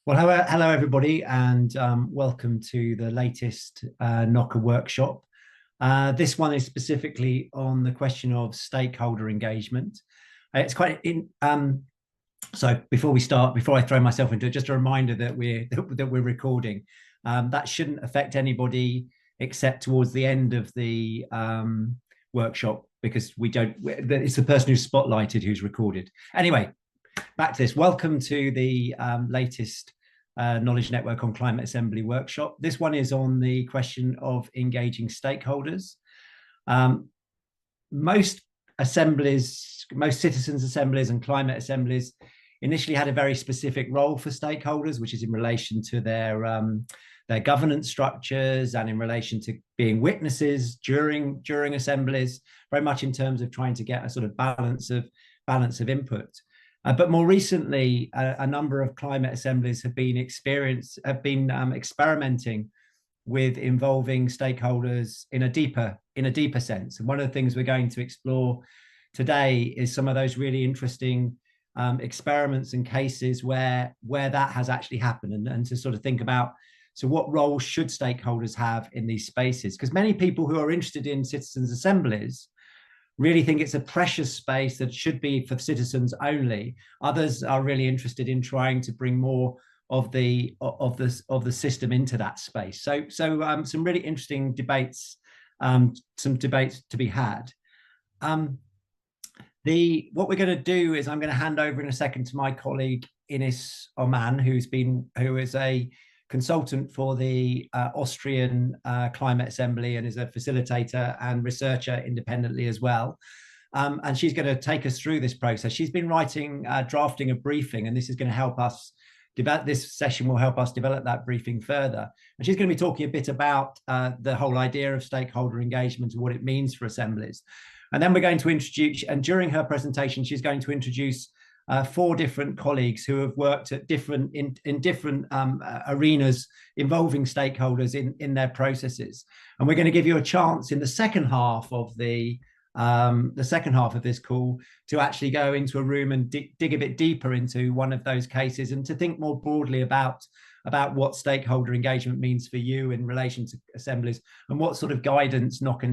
Well, hello everybody, and welcome to the latest KNOCA workshop. This one is specifically on the question of stakeholder engagement. It's quite so before we start, before I throw myself into it, just a reminder that we're recording. That shouldn't affect anybody except towards the end of the workshop, because it's the person who's spotlighted who's recorded. Anyway, back to this. Welcome to the latest Knowledge Network on Climate Assembly workshop. This one is on the question of engaging stakeholders. Most assemblies, most citizens' assemblies and climate assemblies initially had a very specific role for stakeholders, which is in relation to their governance structures and in relation to being witnesses during assemblies, very much in terms of trying to get a sort of balance of input. But more recently, a number of climate assemblies have been experimenting with involving stakeholders in a deeper sense. And one of the things we're going to explore today is some of those really interesting experiments and cases where that has actually happened, and to sort of think about, so what role should stakeholders have in these spaces? Because many people who are interested in citizens' assemblies really think it's a precious space that should be for citizens only. Others are really interested in trying to bring more of the system into that space. So some really interesting debates, some debates to be had. What we're going to do is I'm going to hand over in a second to my colleague Ines Oman, who is a consultant for the Austrian Climate Assembly and is a facilitator and researcher independently as well. And she's going to take us through this process. She's been drafting a briefing, and this is going to help us develop. This session will help us develop that briefing further. And she's going to be talking a bit about the whole idea of stakeholder engagement and what it means for assemblies. And then we're going to introduce, and during her presentation, she's going to introduce 4 different colleagues who have worked at different arenas involving stakeholders in their processes. And we're going to give you a chance in the second half of this call to actually go into a room and dig a bit deeper into one of those cases, and to think more broadly about what stakeholder engagement means for you in relation to assemblies, and what sort of guidance KNOCA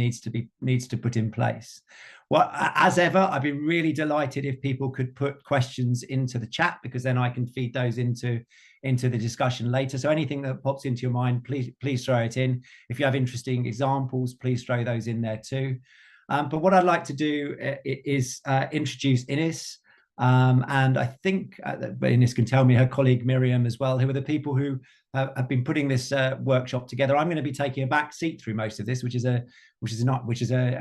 needs to put in place. Well, as ever, I'd be really delighted if people could put questions into the chat, because then I can feed those into the discussion later. So anything that pops into your mind, please throw it in. If you have interesting examples, please throw those in there too. But what I'd like to do is introduce Ines. And I think Ines can tell me her colleague Mirjam as well, who are the people who have been putting this workshop together. I'm going to be taking a back seat through most of this, which is a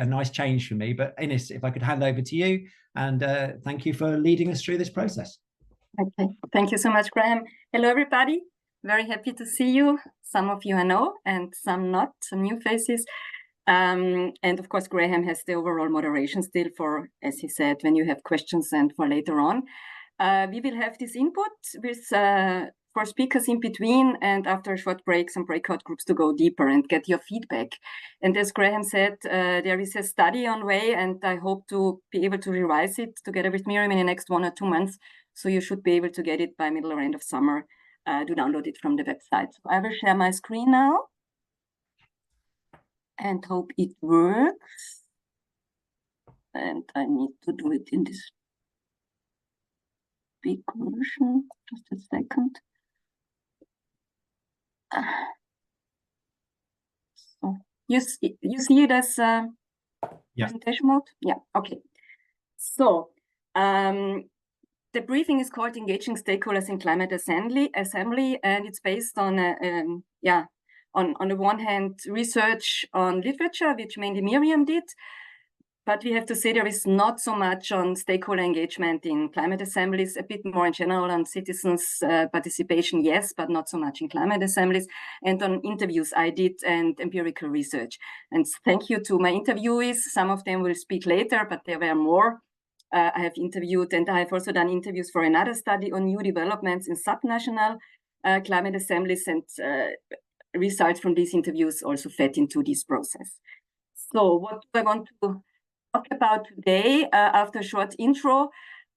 nice change for me. But Ines, if I could hand over to you, and thank you for leading us through this process. Okay, thank you so much, Graham. Hello, everybody. Very happy to see you. Some of you I know, and some not, some new faces. And of course, Graham has the overall moderation still for, as he said, when you have questions and for later on. We will have this input with 4 speakers in between, and after a short break, some breakout groups to go deeper and get your feedback. And as Graham said, there is a study on way, and I hope to be able to revise it together with Mirjam in the next 1 or 2 months. So you should be able to get it by middle or end of summer to download it from the website. So I will share my screen now and hope it works. And I need to do it in this big version. Just a second. So you see it as presentation mode? Yeah, okay. So the briefing is called Engaging Stakeholders in Climate Assembly, and it's based on on the one hand, research on literature, which mainly Mirjam did, but we have to say there is not so much on stakeholder engagement in climate assemblies, a bit more in general on citizens' participation, yes, but not so much in climate assemblies, and on interviews I did and empirical research. And thank you to my interviewees. Some of them will speak later, but there were more. I have interviewed, and I have also done interviews for another study on new developments in subnational climate assemblies, and results from these interviews also fed into this process. So what do I want to talk about today? After a short intro,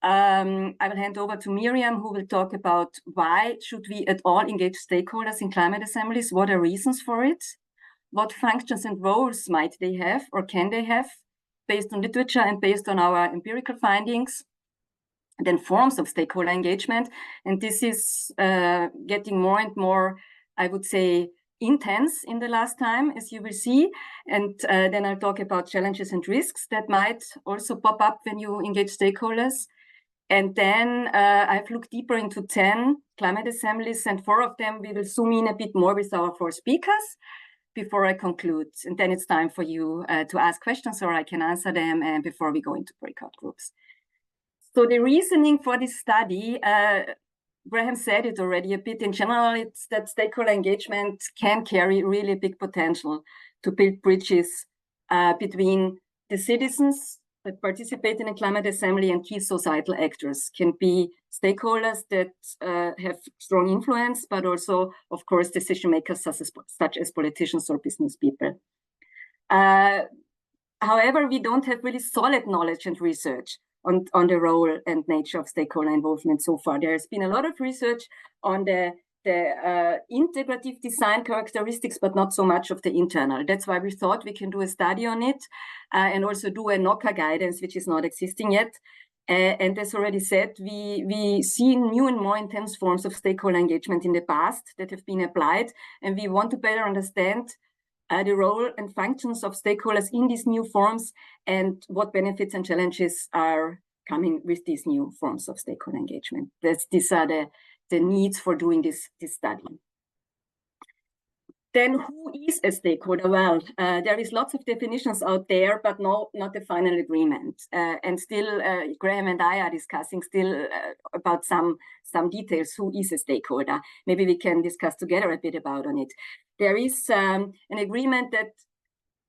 I will hand over to Mirjam, who will talk about why should we at all engage stakeholders in climate assemblies, what are reasons for it, what functions and roles might they have or can they have based on literature and based on our empirical findings, and then forms of stakeholder engagement. And this is getting more and more, I would say, intense in the last time, as you will see. And then I'll talk about challenges and risks that might also pop up when you engage stakeholders. And then I've looked deeper into 10 climate assemblies, and 4 of them we will zoom in a bit more with our 4 speakers before I conclude. And then it's time for you to ask questions, or I can answer them and before we go into breakout groups. So the reasoning for this study, Graham said it already a bit. In general, it's that stakeholder engagement can carry really big potential to build bridges between the citizens that participate in a climate assembly and key societal actors. Can be stakeholders that have strong influence, but also, of course, decision makers such as politicians or business people. However, we don't have really solid knowledge and research on the role and nature of stakeholder involvement so far. There has been a lot of research on the integrative design characteristics, but not so much of the internal. That's why we thought we can do a study on it and also do a KNOCA guidance, which is not existing yet. And as already said, we see new and more intense forms of stakeholder engagement in the past that have been applied, and we want to better understand the role and functions of stakeholders in these new forms and what benefits and challenges are coming with these new forms of stakeholder engagement. These are the needs for doing this study. Then who is a stakeholder? Well, there is lots of definitions out there, but not a final agreement. And still, Graham and I are discussing still about some details. Who is a stakeholder? Maybe we can discuss together a bit about on it. There is an agreement that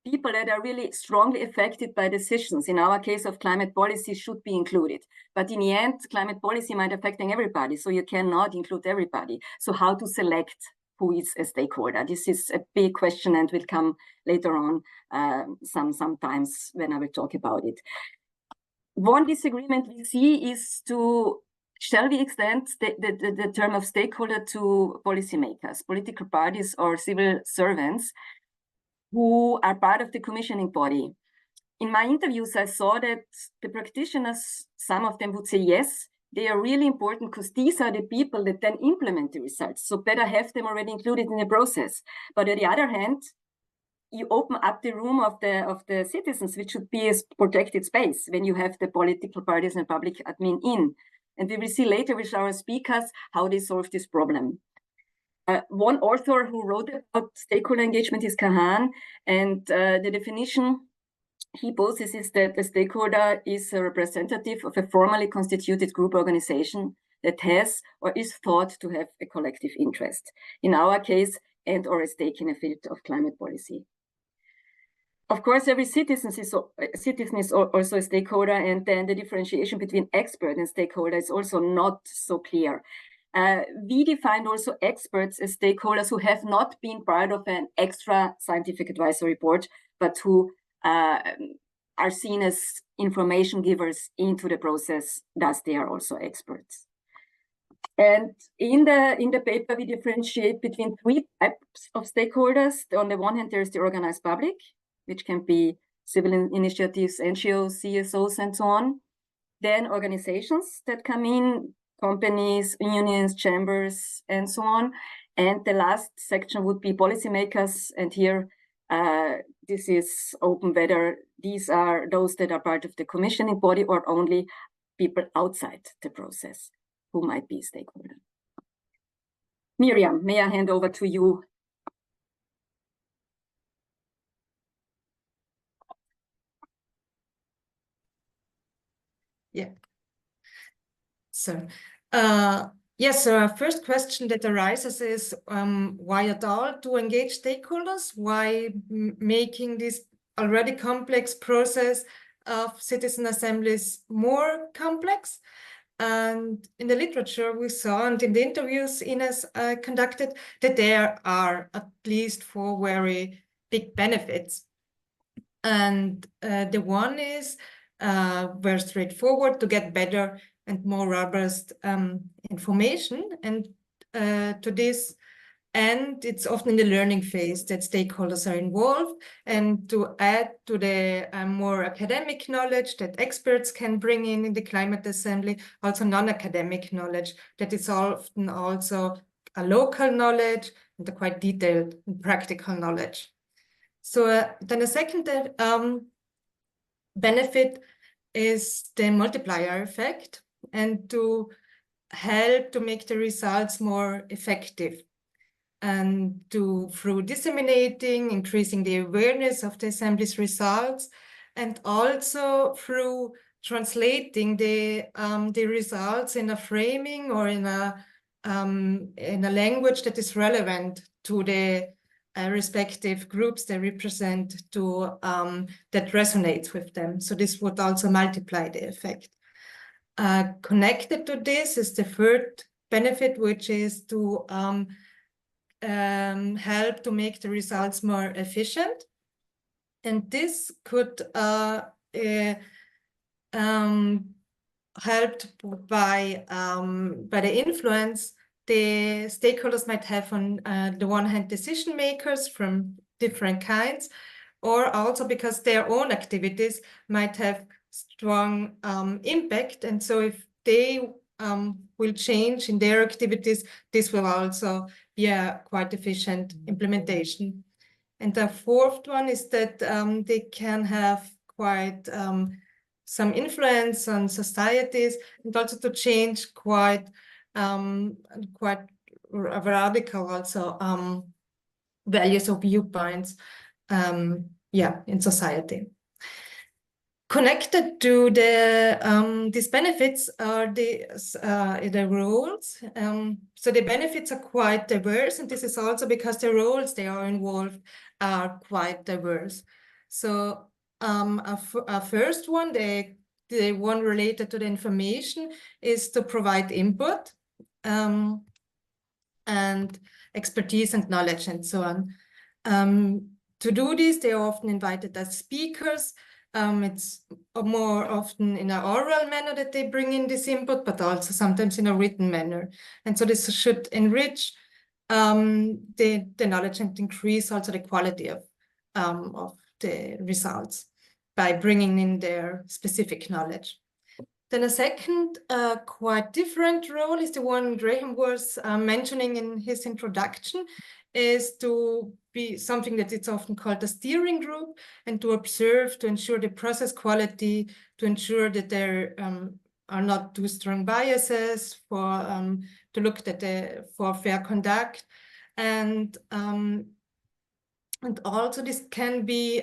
people that are really strongly affected by decisions, in our case of climate policy, should be included. But in the end, climate policy might affecting everybody, so you cannot include everybody. So how to select who is a stakeholder? This is a big question and will come later on sometimes when I will talk about it. One disagreement we see is shall we extend the term of stakeholder to policymakers, political parties or civil servants who are part of the commissioning body? In my interviews, I saw that the practitioners, some of them would say yes, they are really important because these are the people that then implement the results. So better have them already included in the process. But on the other hand, you open up the room of the citizens, which should be a protected space when you have the political parties and public admin in. And we will see later with our speakers how they solve this problem. One author who wrote about stakeholder engagement is Kahan, and the definition he poses is that a stakeholder is a representative of a formally constituted group organization that has or is thought to have a collective interest, in our case, and or a stake in a field of climate policy. Of course, every citizen is also a stakeholder, and then the differentiation between expert and stakeholder is also not so clear. We defined also experts as stakeholders who have not been part of an extra scientific advisory board, but who are seen as information givers into the process, thus they are also experts. And in the paper, we differentiate between 3 types of stakeholders. On the one hand, there's the organized public, which can be civil initiatives, NGOs, CSOs, and so on. Then organizations that come in, companies, unions, chambers, and so on. And the last section would be policymakers. And here, this is open whether these are those that are part of the commissioning body or only people outside the process who might be stakeholder. Mirjam, may I hand over to you? Yeah. So, yes, first question that arises is why at all to engage stakeholders? Why making this already complex process of citizen assemblies more complex? And in the literature we saw, and in the interviews Ines conducted, that there are at least 4 very big benefits. And the one is very straightforward: to get better and more robust information. And to this end, it's often in the learning phase that stakeholders are involved, and to add to the more academic knowledge that experts can bring in the climate assembly, also non-academic knowledge that is often also a local knowledge and a quite detailed and practical knowledge. So then a second benefit is the multiplier effect, and to help to make the results more effective, and through disseminating, increasing the awareness of the Assembly's results, and also through translating the results in a framing or in a language that is relevant to the respective groups they represent, to that resonates with them. So this would also multiply the effect. Connected to this is the third benefit, which is to help to make the results more efficient. And this could helped by the influence the stakeholders might have on the one hand decision makers from different kinds, or also because their own activities might have strong impact. And so if they will change in their activities, this will also be a quite efficient implementation. And the fourth one is that they can have quite some influence on societies, and also to change quite radical also values or viewpoints in society. Connected to the these benefits are the roles. So the benefits are quite diverse, and this is also because the roles they are involved are quite diverse. So our first one, the one related to the information, is to provide input and expertise and knowledge and so on. To do this, they are often invited as speakers. It's more often in an oral manner that they bring in this input, but also sometimes in a written manner. And so this should enrich the knowledge and increase also the quality of the results by bringing in their specific knowledge. Then a second quite different role is the one Graham was mentioning in his introduction, is to be something that it's often called a steering group, and to observe, to ensure the process quality, to ensure that there are not too strong biases, to look at for fair conduct, and also this can be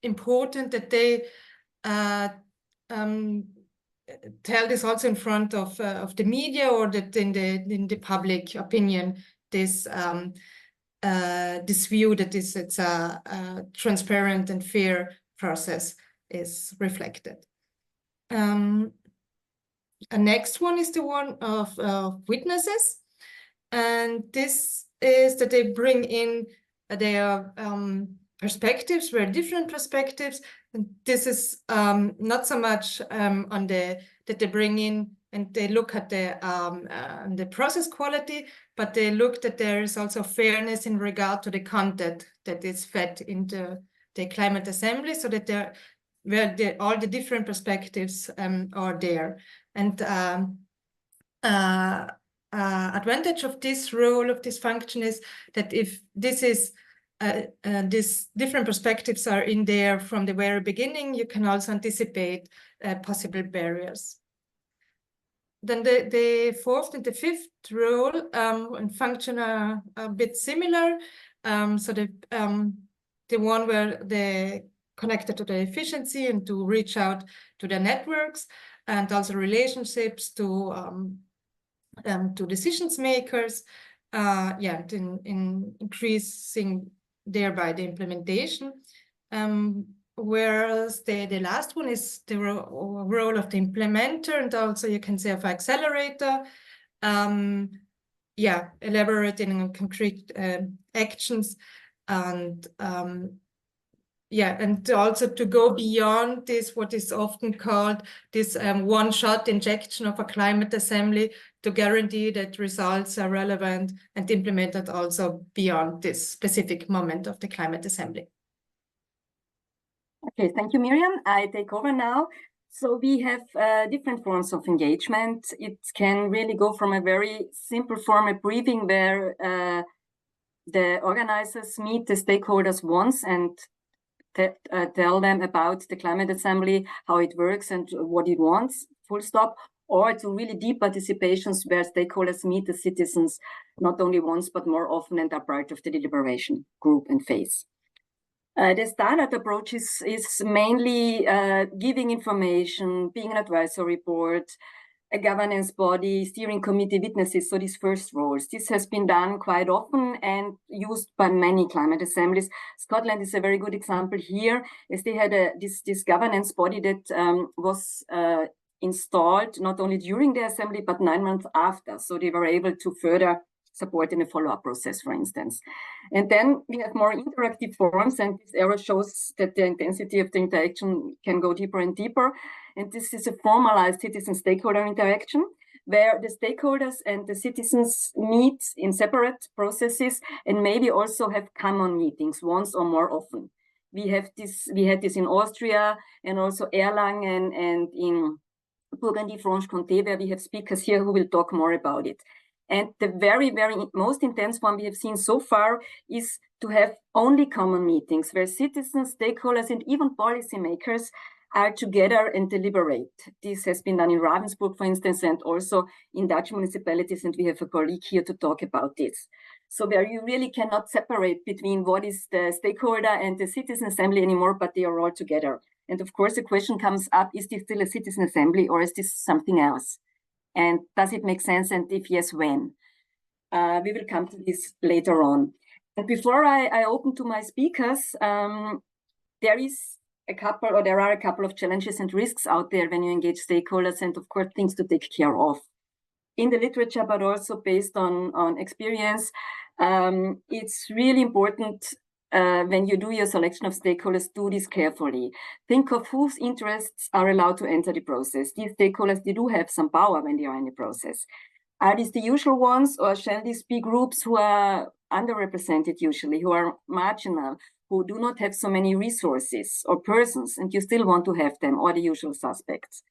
important that they tell this also in front of the media, or that in the public opinion, this view that it's a transparent and fair process is reflected. A next one is the one of witnesses, and this is that they bring in their perspectives, very different perspectives. And this is not so much on that they bring in and they look at the process quality, but they look that there is also fairness in regard to the content that is fed into the climate assembly, so that all the different perspectives are there. And advantage of this role, of this function, is that if this is these different perspectives are in there from the very beginning, you can also anticipate possible barriers. Then the fourth and the fifth role and function are a bit similar. So the one where they connected to the efficiency and to reach out to the networks, and also relationships to decision makers, in increasing thereby the implementation. Whereas the last one is the role of the implementer, and also you can say of accelerator, elaborating on concrete actions, and yeah, and also to go beyond this, what is often called this one-shot injection of a climate assembly, to guarantee that results are relevant and implemented also beyond this specific moment of the climate assembly. Okay, thank you, Mirjam. I take over now. So we have different forms of engagement. It can really go from a very simple form, a briefing, where the organizers meet the stakeholders once and tell them about the climate assembly, how it works and what it wants, full stop, or to really deep participations where stakeholders meet the citizens not only once, but more often and are part of the deliberation group and phase. The standard approach is mainly giving information, being an advisory board, a governance body, steering committee, witnesses, so these first roles. This has been done quite often and used by many climate assemblies. Scotland is a very good example here, as they had this governance body that was installed not only during the assembly, but 9 months after. So they were able to further support in a follow-up process, for instance. And then we have more interactive forums, and this arrow shows that the intensity of the interaction can go deeper and deeper. And this is a formalized citizen-stakeholder interaction, where the stakeholders and the citizens meet in separate processes and maybe also have common meetings once or more often. We had this in Austria and also Erlangen and in Burgundy-Franche-Comté, where we have speakers here who will talk more about it. And the very, very most intense one we have seen so far is to have only common meetings where citizens, stakeholders, and even policymakers are together and deliberate. This has been done in Ravensburg, for instance, and also in Dutch municipalities, and we have a colleague here to talk about this. So where you really cannot separate between what is the stakeholder and the citizen assembly anymore, but they are all together. And of course, the question comes up, is this still a citizen assembly or is this something else? And does it make sense? And if yes, when? We will come to this later on. And before I open to my speakers, there are a couple of challenges and risks out there when you engage stakeholders, and of course, things to take care of. In the literature, but also based on experience, it's really important when you do your selection of stakeholders, do this carefully. Think of whose interests are allowed to enter the process. These stakeholders, they do have some power when they are in the process. Are these the usual ones, or shall these be groups who are underrepresented usually, who are marginal, who do not have so many resources or persons, and you still want to have them, or the usual suspects?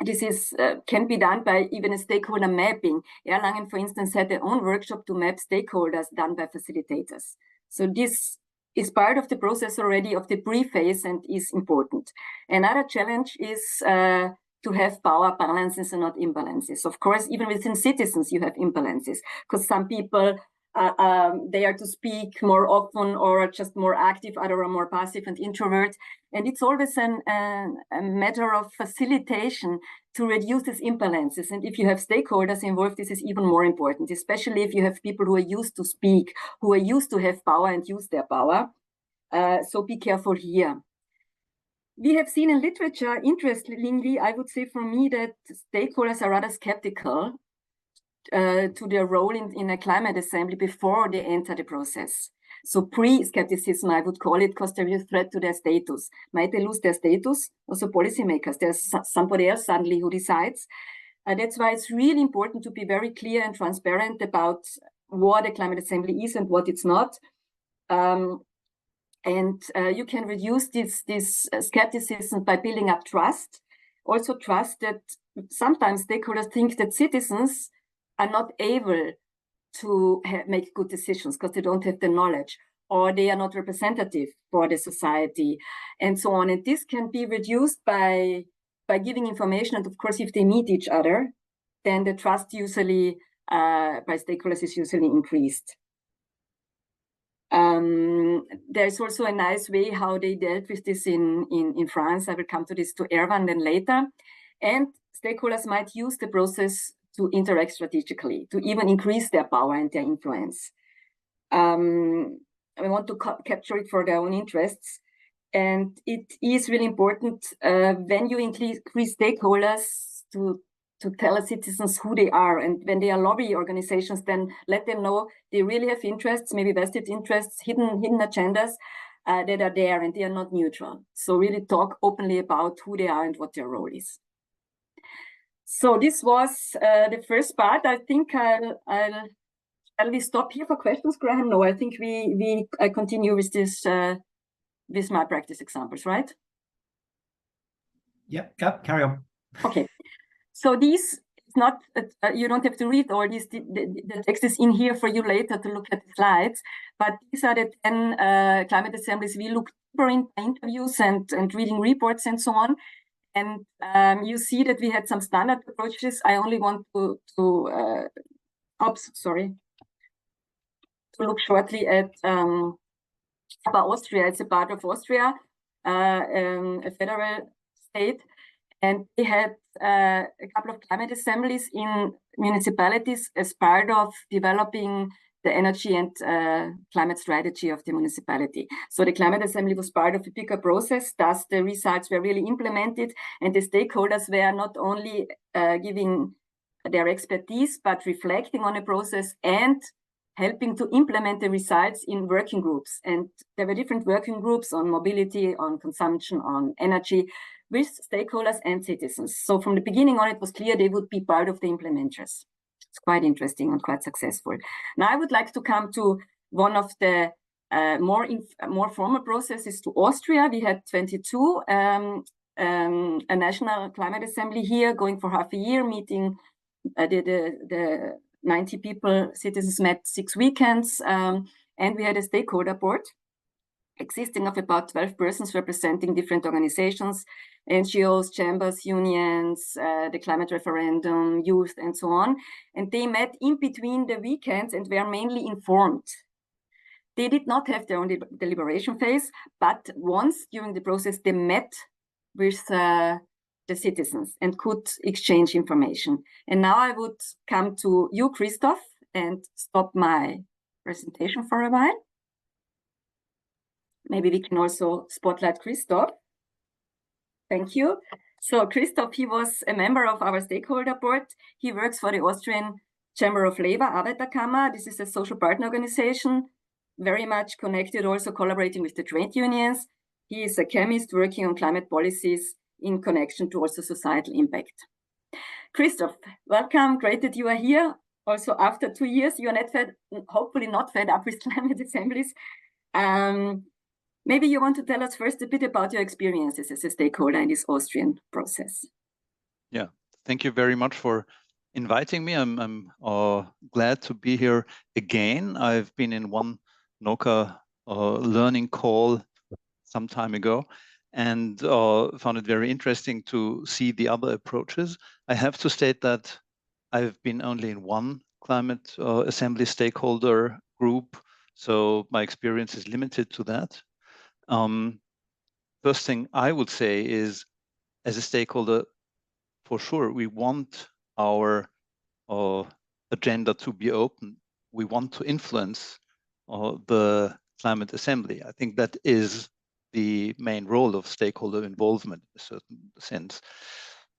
This can be done by even a stakeholder mapping. Erlangen, for instance, had their own workshop to map stakeholders done by facilitators. So this is part of the process already of the pre-phase and is important. Another challenge is to have power balances and not imbalances. Of course, even within citizens, you have imbalances, because some people they are to speak more often or just more active, others are more passive and introvert. And it's always a matter of facilitation to reduce these imbalances. And if you have stakeholders involved, this is even more important, especially if you have people who are used to speak, who are used to have power and use their power. So be careful here. We have seen in literature, interestingly, I would say for me, that stakeholders are rather skeptical to their role in a climate assembly before they enter the process. So pre-skepticism, I would call it, because there is a threat to their status. Might they lose their status? Also policymakers, there's somebody else suddenly who decides. That's why it's really important to be very clear and transparent about what a climate assembly is and what it's not. And you can reduce this skepticism by building up trust. Also trust that sometimes stakeholders think that citizens are not able to make good decisions because they don't have the knowledge, or they are not representative for the society, and so on. And this can be reduced by giving information. And of course, if they meet each other, then the trust usually by stakeholders is usually increased. There's also a nice way how they dealt with this in France. I will come to this to Erwan then later. And stakeholders might use the process to interact strategically, to even increase their power and their influence. We want to capture it for their own interests. And it is really important when you increase stakeholders to to tell citizens who they are. And when they are lobby organizations, then let them know they really have interests, maybe vested interests, hidden agendas that are there, and they are not neutral. So really talk openly about who they are and what their role is. So this was the first part. I think shall we stop here for questions, Graham? No, I think we continue with this with my practice examples, right? Yep, carry on. Okay, so these not you don't have to read all these. The text is in here for you later to look at the slides. But these are the 10 climate assemblies we looked deeper in interviews and reading reports and so on. And you see that we had some standard approaches. I only want to look shortly at Austria. It's a part of Austria, a federal state, and they had a couple of climate assemblies in municipalities as part of developing the energy and climate strategy of the municipality. So the climate assembly was part of a bigger process, thus the results were really implemented, and the stakeholders were not only giving their expertise, but reflecting on the process and helping to implement the results in working groups. And there were different working groups on mobility, on consumption, on energy, with stakeholders and citizens. So from the beginning on, it was clear they would be part of the implementers. It's quite interesting and quite successful. Now I would like to come to one of the more formal processes to Austria. We had 22, a national climate assembly here going for half a year, meeting the 90 people, citizens met 6 weekends, and we had a stakeholder board existing of about 12 persons representing different organizations, NGOs, chambers, unions, the climate referendum, youth, and so on. And they met in between the weekends and were mainly informed. They did not have their own deliberation phase, but once during the process, they met with the citizens and could exchange information. And now I would come to you, Christoph, and stop my presentation for a while. Maybe we can also spotlight Christoph. Thank you. So Christoph, he was a member of our stakeholder board. He works for the Austrian Chamber of Labor, Arbeiterkammer. This is a social partner organization, very much connected, also collaborating with the trade unions. He is a chemist working on climate policies in connection to also societal impact. Christoph, welcome. Great that you are here. Also, after 2 years, you are not fed, hopefully not fed up with climate assemblies. Maybe you want to tell us first a bit about your experiences as a stakeholder in this Austrian process. Yeah, thank you very much for inviting me. I'm glad to be here again. I've been in one KNOCA learning call some time ago and found it very interesting to see the other approaches. I have to state that I've been only in one climate assembly stakeholder group, so my experience is limited to that. First thing I would say is, as a stakeholder, for sure, we want our agenda to be open. We want to influence the climate assembly. I think that is the main role of stakeholder involvement in a certain sense.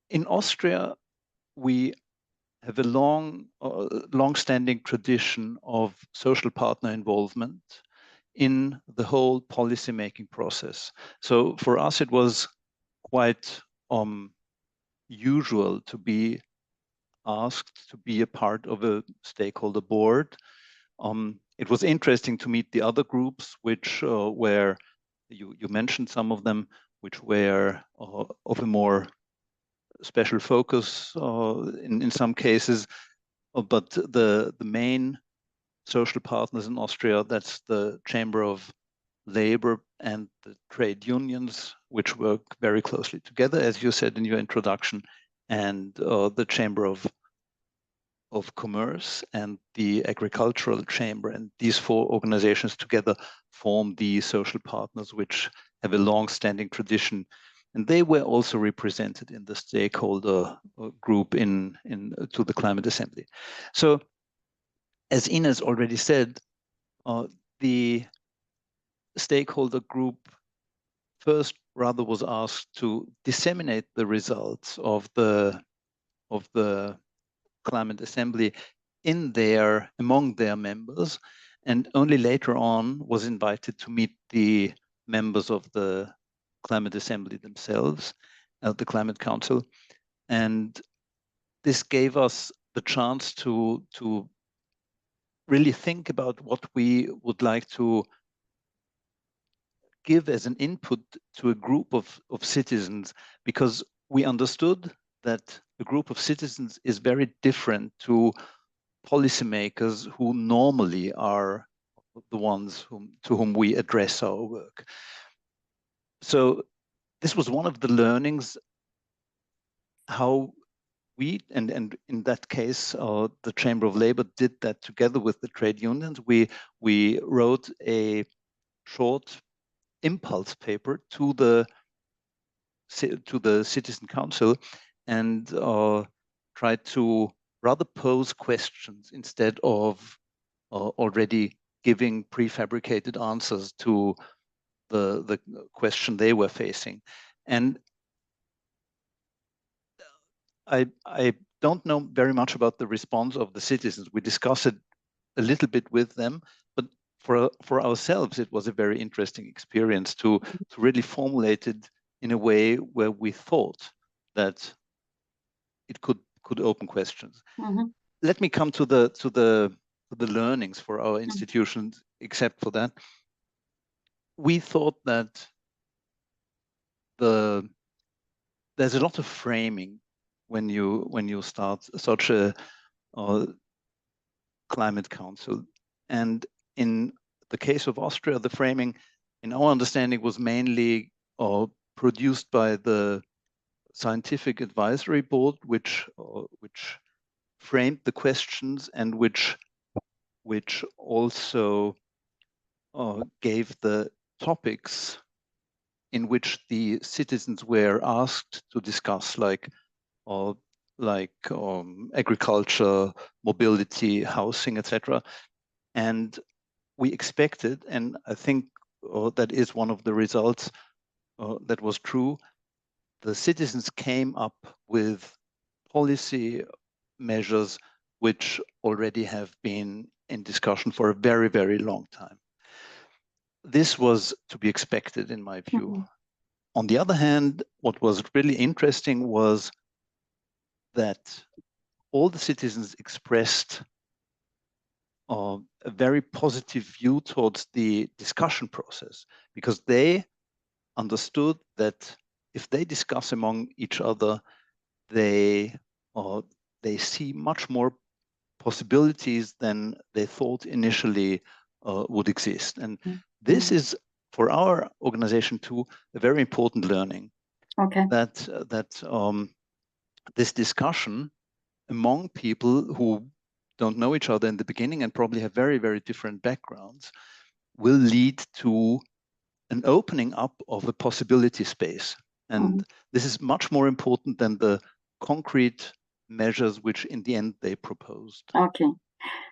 In Austria, we have a long-standing tradition of social partner involvement in the whole policy-making process. So for us, it was quite usual to be asked to be a part of a stakeholder board. It was interesting to meet the other groups, which were, you mentioned some of them, which were of a more special focus in some cases, but the main social partners in Austria, that's the Chamber of Labor and the trade unions, which work very closely together, as you said in your introduction, and the Chamber of Commerce and the Agricultural Chamber. And these 4 organizations together form the social partners, which have a long-standing tradition. And they were also represented in the stakeholder group to the Climate Assembly. So, as Ines already said, the stakeholder group first rather was asked to disseminate the results of the of the Climate Assembly among their members, and only later on was invited to meet the members of the Climate Assembly themselves at the Climate Council. And this gave us the chance to really think about what we would like to give as an input to a group of citizens, because we understood that a group of citizens is very different to policymakers who normally are the ones to whom we address our work. So this was one of the learnings, how we, and in that case, the Chamber of Labor did that together with the trade unions. We wrote a short impulse paper to the Citizen Council and tried to rather pose questions instead of already giving prefabricated answers to the question they were facing. And I don't know very much about the response of the citizens. We discussed it a little bit with them, but for ourselves, it was a very interesting experience to really formulate it in a way where we thought that it could open questions. Mm-hmm. Let me come to the learnings for our institutions. Except for that, we thought that there's a lot of framing when you start such a climate council. And in the case of Austria, the framing, in our understanding, was mainly produced by the Scientific Advisory Board, which framed the questions and which also gave the topics in which the citizens were asked to discuss, like agriculture, mobility, housing, etc. And we expected, and I think that is one of the results that was true, the citizens came up with policy measures which already have been in discussion for a very, very long time. This was to be expected, in my view. Mm-hmm. On the other hand, what was really interesting was that all the citizens expressed a very positive view towards the discussion process, because they understood that if they discuss among each other, they see much more possibilities than they thought initially would exist. And this is, for our organization too, a very important learning. Okay. That this discussion among people who don't know each other in the beginning and probably have very, very different backgrounds will lead to an opening up of a possibility space. And this is much more important than the concrete measures which in the end they proposed. Okay.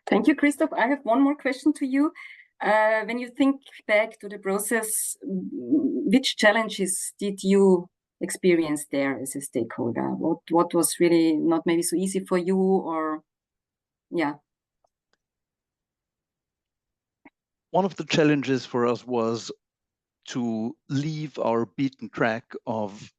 Thank you, Christoph. I have one more question to you. When you think back to the process, which challenges did you experience there as a stakeholder? What was really not maybe so easy for you, or yeah? One of the challenges for us was to leave our beaten track of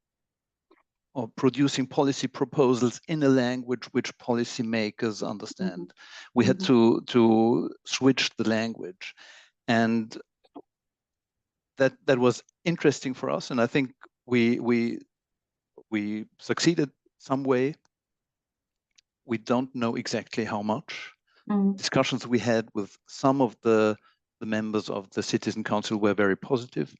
producing policy proposals in a language which policymakers understand. We had to switch the language, and that was interesting for us. And I think we succeeded some way. We don't know exactly how much. Discussions we had with some of the members of the Citizen Council were very positive.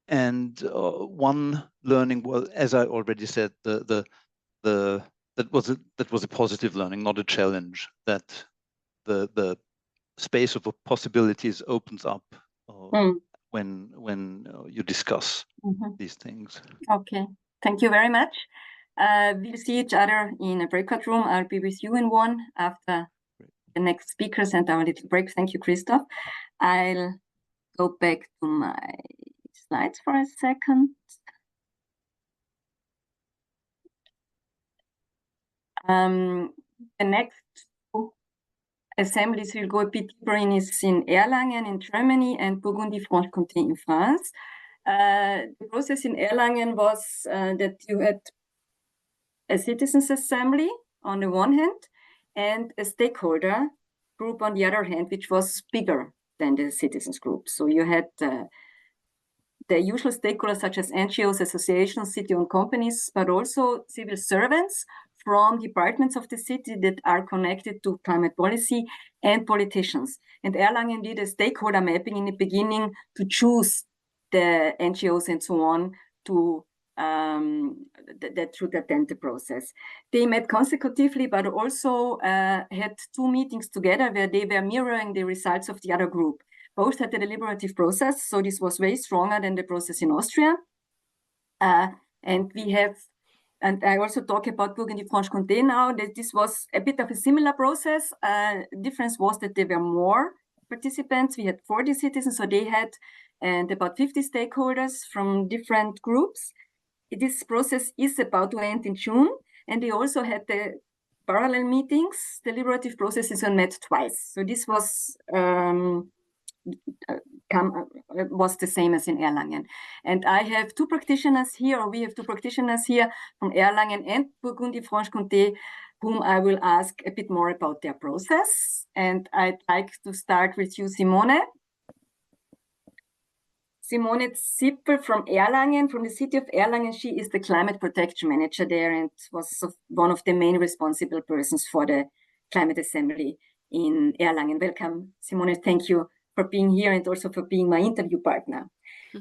And one learning was, as I already said, that was a positive learning, not a challenge. That the space of possibilities opens up when you discuss these things. Okay, thank you very much. We'll see each other in a breakout room. I'll be with you in one after the next speakers and our little break. Thank you, Christoph. I'll go back to my slides for a second. The next assemblies will go a bit deeper in Erlangen in Germany and Burgundy-Franche-Comté in France. The process in Erlangen was that you had a citizens assembly on the one hand and a stakeholder group on the other hand, which was bigger than the citizens group. So you had the usual stakeholders such as NGOs, associations, city-owned companies, but also civil servants from departments of the city that are connected to climate policy and politicians. And Erlangen did a stakeholder mapping in the beginning to choose the NGOs and so on to that should attend the process. They met consecutively, but also had 2 meetings together where they were mirroring the results of the other group. Both had a deliberative process, so this was way stronger than the process in Austria. And I also talk about Burgundy-Franche-Comté now, that this was a bit of a similar process. Difference was that there were more participants. We had 40 citizens, so they had about 50 stakeholders from different groups. This process is about to end in June, and they also had the parallel meetings. Deliberative processes are met twice. So this was the same as in Erlangen. And I have 2 practitioners here, or we have 2 practitioners here from Erlangen and Burgundy-Franche-Comté, whom I will ask a bit more about their process. And I'd like to start with you, Simone. Simone Zippel from Erlangen, from the city of Erlangen. She is the climate protection manager there and was one of the main responsible persons for the climate assembly in Erlangen. Welcome, Simone. Thank you for being here and also for being my interview partner.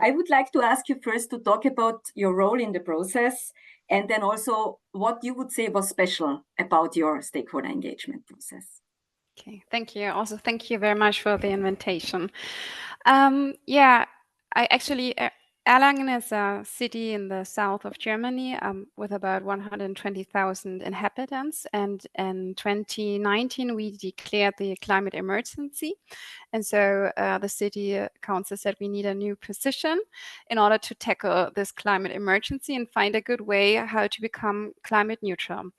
I would like to ask you first to talk about your role in the process and then also what you would say was special about your stakeholder engagement process. Okay, thank you. Also, thank you very much for the invitation. I actually, Erlangen is a city in the south of Germany with about 120,000 inhabitants. And in 2019, we declared the climate emergency. And so the city council said we need a new position in order to tackle this climate emergency and find a good way how to become climate neutral.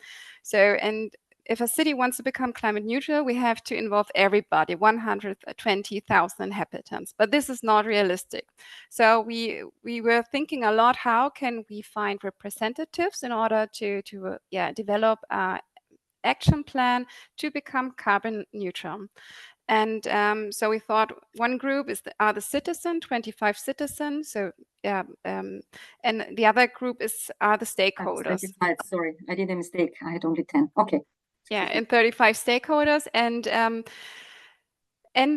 So, and if a city wants to become climate neutral, we have to involve everybody, 120,000 inhabitants. But this is not realistic. So we were thinking a lot, how can we find representatives in order to develop an action plan to become carbon neutral. And so we thought one group are the citizens, 25 citizens. So and the other group are the stakeholders. 25, sorry, I did a mistake. I had only 10. Okay. Yeah, and 35 stakeholders, and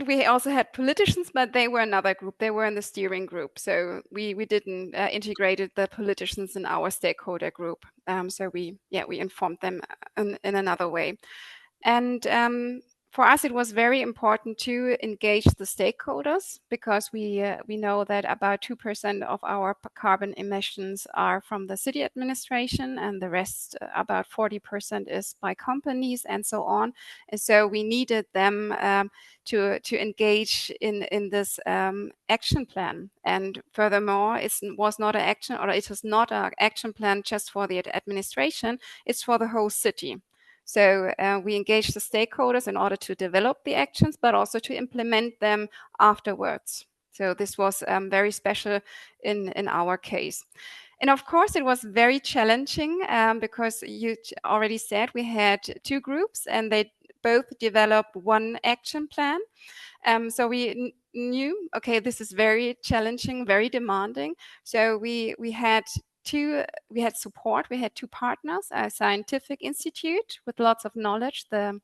we also had politicians, but they were another group. They were in the steering group, so we didn't integrated the politicians in our stakeholder group. So we informed them in another way, and for us, it was very important to engage the stakeholders because we know that about 2% of our carbon emissions are from the city administration and the rest, about 40%, is by companies and so on. And so we needed them to engage in this action plan. And furthermore, it was not an action plan just for the administration, it's for the whole city. So we engaged the stakeholders in order to develop the actions, but also to implement them afterwards. So this was very special in our case. And of course, it was very challenging because you already said we had 2 groups and they both developed one action plan. So we knew, okay, this is very challenging, very demanding. So we had support. We had 2 partners, a scientific institute with lots of knowledge, the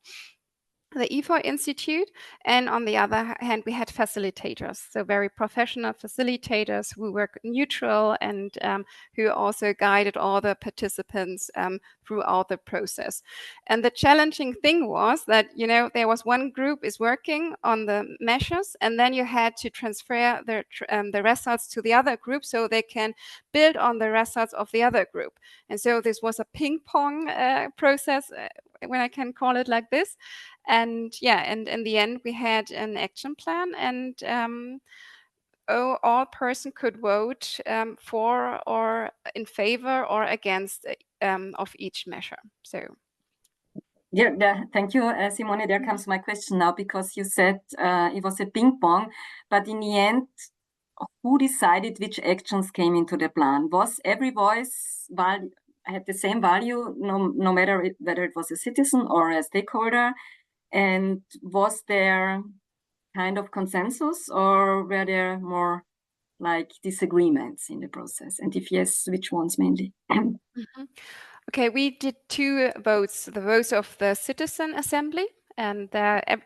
IFA Institute, and on the other hand, we had facilitators, so very professional facilitators who were neutral and who also guided all the participants throughout the process. And the challenging thing was that, there was one group is working on the measures, and then you had to transfer the results to the other group so they can build on the results of the other group. And so this was a ping pong process, when I can call it like this. And in the end, we had an action plan, and all person could vote for or in favor or against of each measure. So Yeah, thank you, Simone. There comes my question now, because you said it was a ping pong, but in the end, who decided which actions came into the plan? Was every voice had the same value, no matter whether it was a citizen or a stakeholder? And was there kind of consensus, or were there more like disagreements in the process? And if yes, which ones mainly? Okay, we did 2 votes, the votes of the citizen assembly, and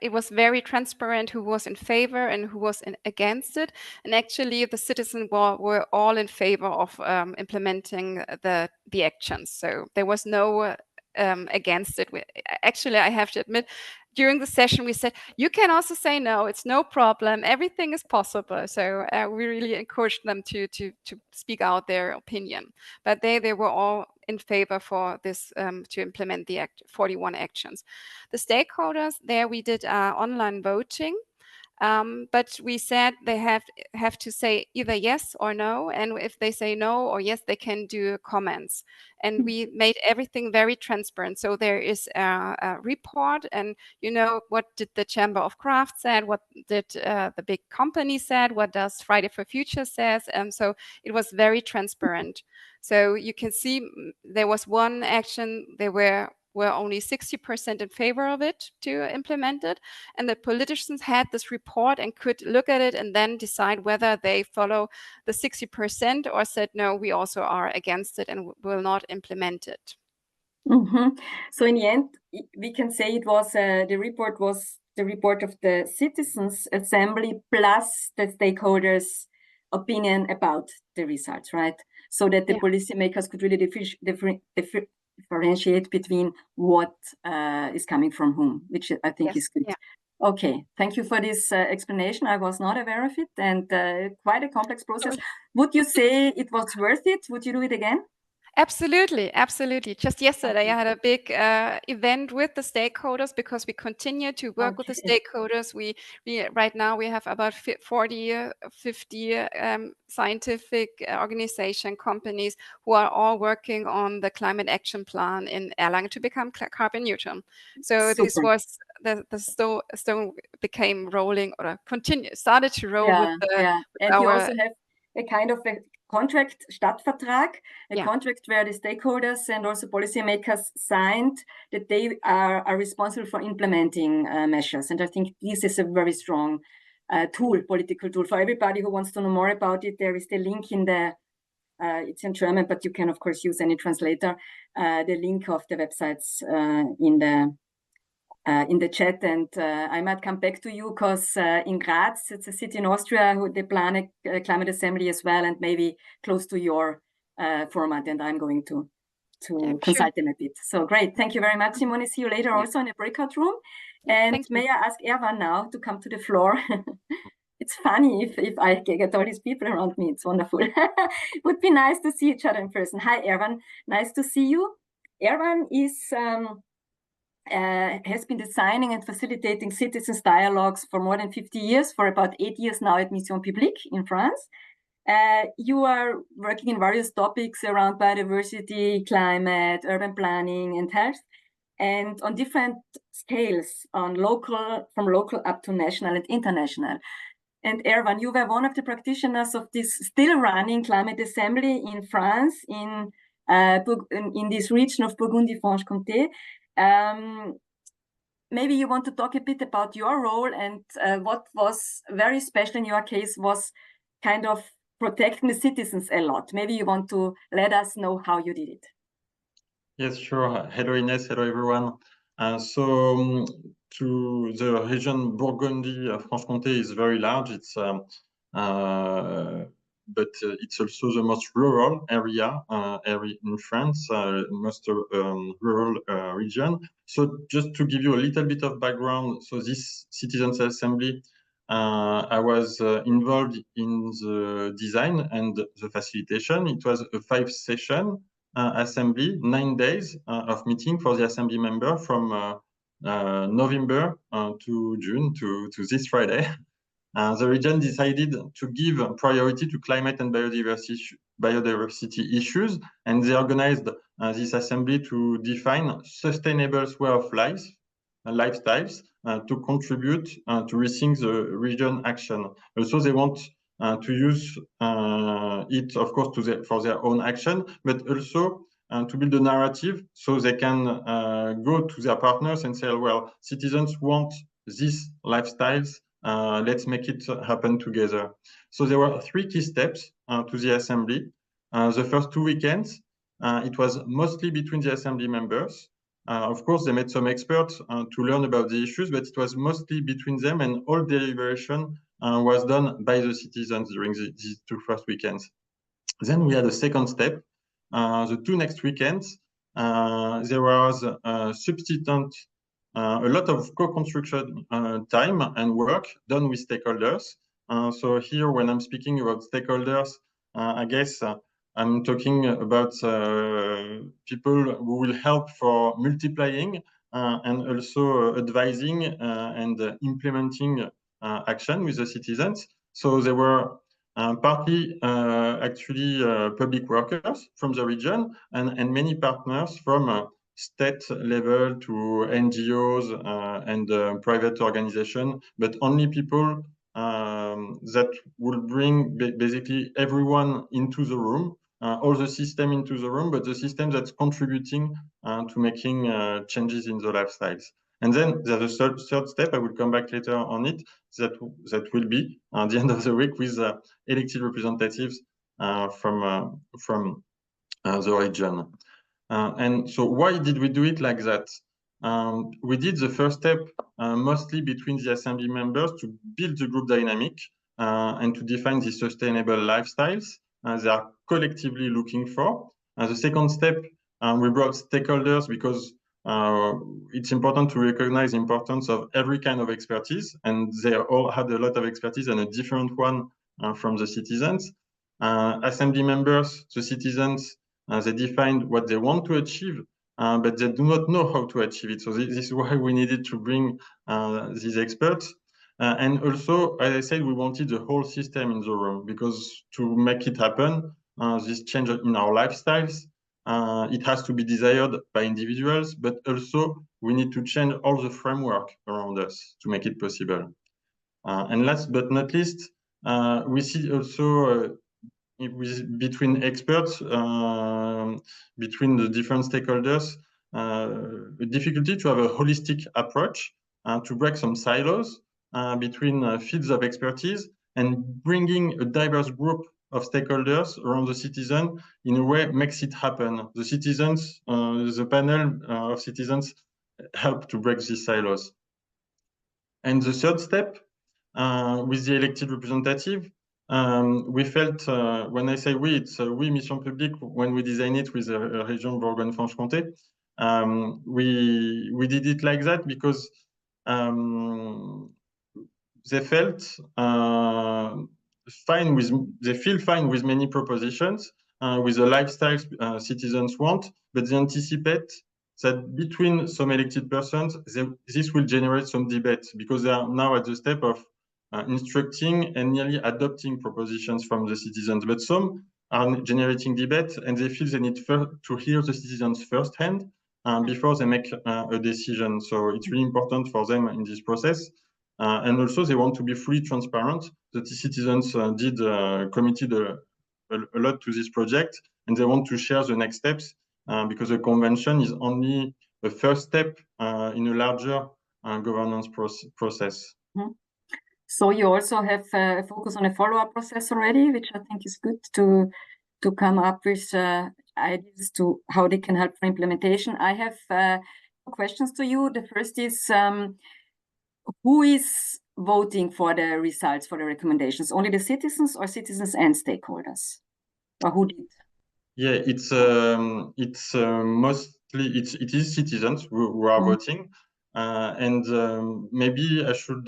it was very transparent who was in favor and who was against it. And actually the citizens were all in favor of implementing the actions. So there was no against it. Actually, I have to admit, during the session, we said, you can also say no, it's no problem, everything is possible. So we really encouraged them to speak out their opinion. But they were all in favor for this to implement the 41 actions. The stakeholders, there we did online voting. But we said they have to say either yes or no, and if they say no or yes, they can do comments. And we made everything very transparent. So there is a report, and you know, what did the Chamber of Crafts said, what did the big company said, what does Friday for Future says, and so it was very transparent. So you can see there was one action, there were only 60% in favor of it to implement it. And the politicians had this report and could look at it and then decide whether they follow the 60% or said, no, we also are against it and will not implement it. So in the end, we can say it was the report was the report of the Citizens Assembly plus the stakeholders' opinion about the results, right? So that the policymakers could really differentiate between what is coming from whom, which I think is good. Yeah. Okay, thank you for this explanation. I was not aware of it, and quite a complex process. Would you say it was worth it? Would you do it again? Absolutely, absolutely. Just yesterday, I had a big event with the stakeholders, because we continue to work with the stakeholders. We right now we have about 40, 50 scientific organization companies who are all working on the climate action plan in Erlangen to become carbon neutral. So this was the stone became rolling, or started to roll with the. And you also have a kind of a contract, Stadtvertrag, a contract where the stakeholders and also policymakers signed that they are responsible for implementing measures. And I think this is a very strong tool, political tool. For everybody who wants to know more about it, there is the link in the, it's in German, but you can of course use any translator, the link of the websites in the chat, and I might come back to you, because in Graz, it's a city in Austria, who they plan a climate assembly as well, and maybe close to your format, and I'm going to consult them a bit. So great, thank you very much, Simone. See you later also in a breakout room. And may I ask Erwan now to come to the floor? It's funny if I get all these people around me. It's wonderful. It would be nice to see each other in person. Hi, Erwan. Nice to see you. Erwan is has been designing and facilitating citizens' dialogues for more than 50 years, for about 8 years now at Mission Publique in France. You are working in various topics around biodiversity, climate, urban planning, and health, and on different scales, from local up to national and international. And Erwan, you were one of the practitioners of this still running climate assembly in France, in this region of Burgundy-Franche-Comté. Maybe you want to talk a bit about your role, and what was very special in your case was kind of protecting the citizens a lot. Maybe you want to let us know how you did it. Yes, sure. Hello, Ines. Hello, everyone. To the region Burgundy-Franche-Comté is very large. It's but it's also the most rural area in France, most rural region. So just to give you a little bit of background, so this Citizens Assembly, I was involved in the design and the facilitation. It was a 5-session assembly, 9 days of meeting for the assembly member from November to June to this Friday. The region decided to give priority to climate and biodiversity biodiversity issues, and they organized this assembly to define sustainable way of life, lifestyles to contribute to reaching the region action. Also, they want to use it, of course, for their own action, but also to build a narrative so they can go to their partners and say, well, citizens want these lifestyles, let's make it happen together. So there were 3 key steps to the assembly. The first 2 weekends, it was mostly between the assembly members. Of course, they met some experts to learn about the issues, but it was mostly between them, and all deliberation was done by the citizens during these 2 first weekends. Then we had a second step. The 2 next weekends, there was a lot of co-construction time and work done with stakeholders. So here, when I'm speaking about stakeholders, I guess I'm talking about people who will help for multiplying and also advising and implementing action with the citizens. So there were partly actually public workers from the region and many partners from state level to NGOs and private organizations, but only people that will bring basically everyone into the room, all the system into the room, but the system that's contributing to making changes in the lifestyles. And then there's a third step, I will come back later on it, that will be at the end of the week with elected representatives from the region. And so why did we do it like that? We did the first step mostly between the assembly members to build the group dynamic and to define the sustainable lifestyles they are collectively looking for. The second step, we brought stakeholders because it's important to recognize the importance of every kind of expertise, and they all had a lot of expertise and a different one from the citizens. Assembly members, the citizens, they defined what they want to achieve, but they do not know how to achieve it. So this is why we needed to bring these experts. And also, as I said, we wanted the whole system in the room, because to make it happen, this change in our lifestyles, it has to be desired by individuals, but also we need to change all the framework around us to make it possible. And last but not least, we see also between experts, between the different stakeholders, the difficulty to have a holistic approach to break some silos between fields of expertise and bringing a diverse group of stakeholders around the citizen in a way makes it happen. The citizens, the panel of citizens help to break these silos. And the third step, with the elected representative, we felt, when I say we, it's we, Mission Publique, when we design it with the region Bourgogne-Franche-Comté, we did it like that because they felt they feel fine with many propositions, with the lifestyle citizens want, but they anticipate that between some elected persons, this will generate some debate, because they are now at the step of instructing and nearly adopting propositions from the citizens. But some are generating debate, and they feel they need to hear the citizens firsthand before they make a decision. So it's really important for them in this process. And also they want to be fully transparent. The citizens committed a lot to this project, and they want to share the next steps because the convention is only the first step in a larger governance process. Mm-hmm. So you also have a focus on a follow-up process already, which I think is good to come up with ideas to how they can help for implementation. I have questions to you. The first is, who is voting for the results, for the recommendations? Only the citizens, or citizens and stakeholders? Or who did? Yeah, it's mostly it is citizens who are voting. And maybe I should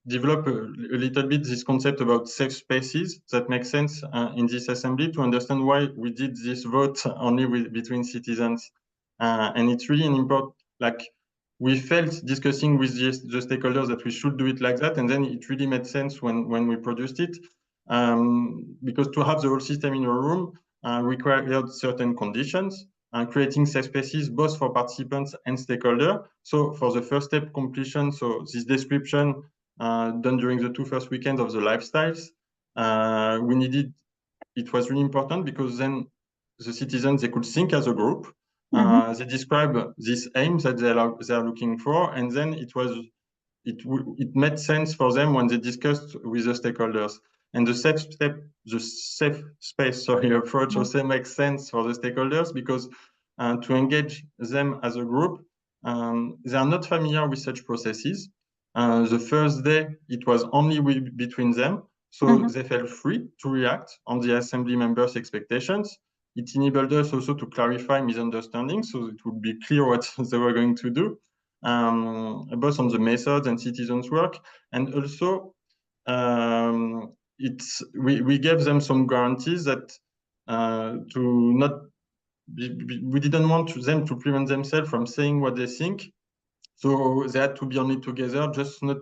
develop a little bit this concept about safe spaces that makes sense in this assembly, to understand why we did this vote only between citizens. And it's really an important, like, we felt discussing with the stakeholders that we should do it like that, and then it really made sense when we produced it, because to have the whole system in a room, required certain conditions, creating safe spaces both for participants and stakeholders. So for the first step completion, so this description done during the 2 first weekends of the lifestyles, we needed, it was really important because then the citizens, they could think as a group. They describe these aims that they are looking for, and then it made sense for them when they discussed with the stakeholders. And the safe space approach also makes sense for the stakeholders because to engage them as a group, they are not familiar with such processes. The first day, it was only between them, so they felt free to react on the assembly members' expectations. It enabled us also to clarify misunderstandings, so it would be clear what they were going to do, both on the methods and citizens' work. And also, we gave them some guarantees that we didn't want them to prevent themselves from saying what they think. So they had to be only together, just not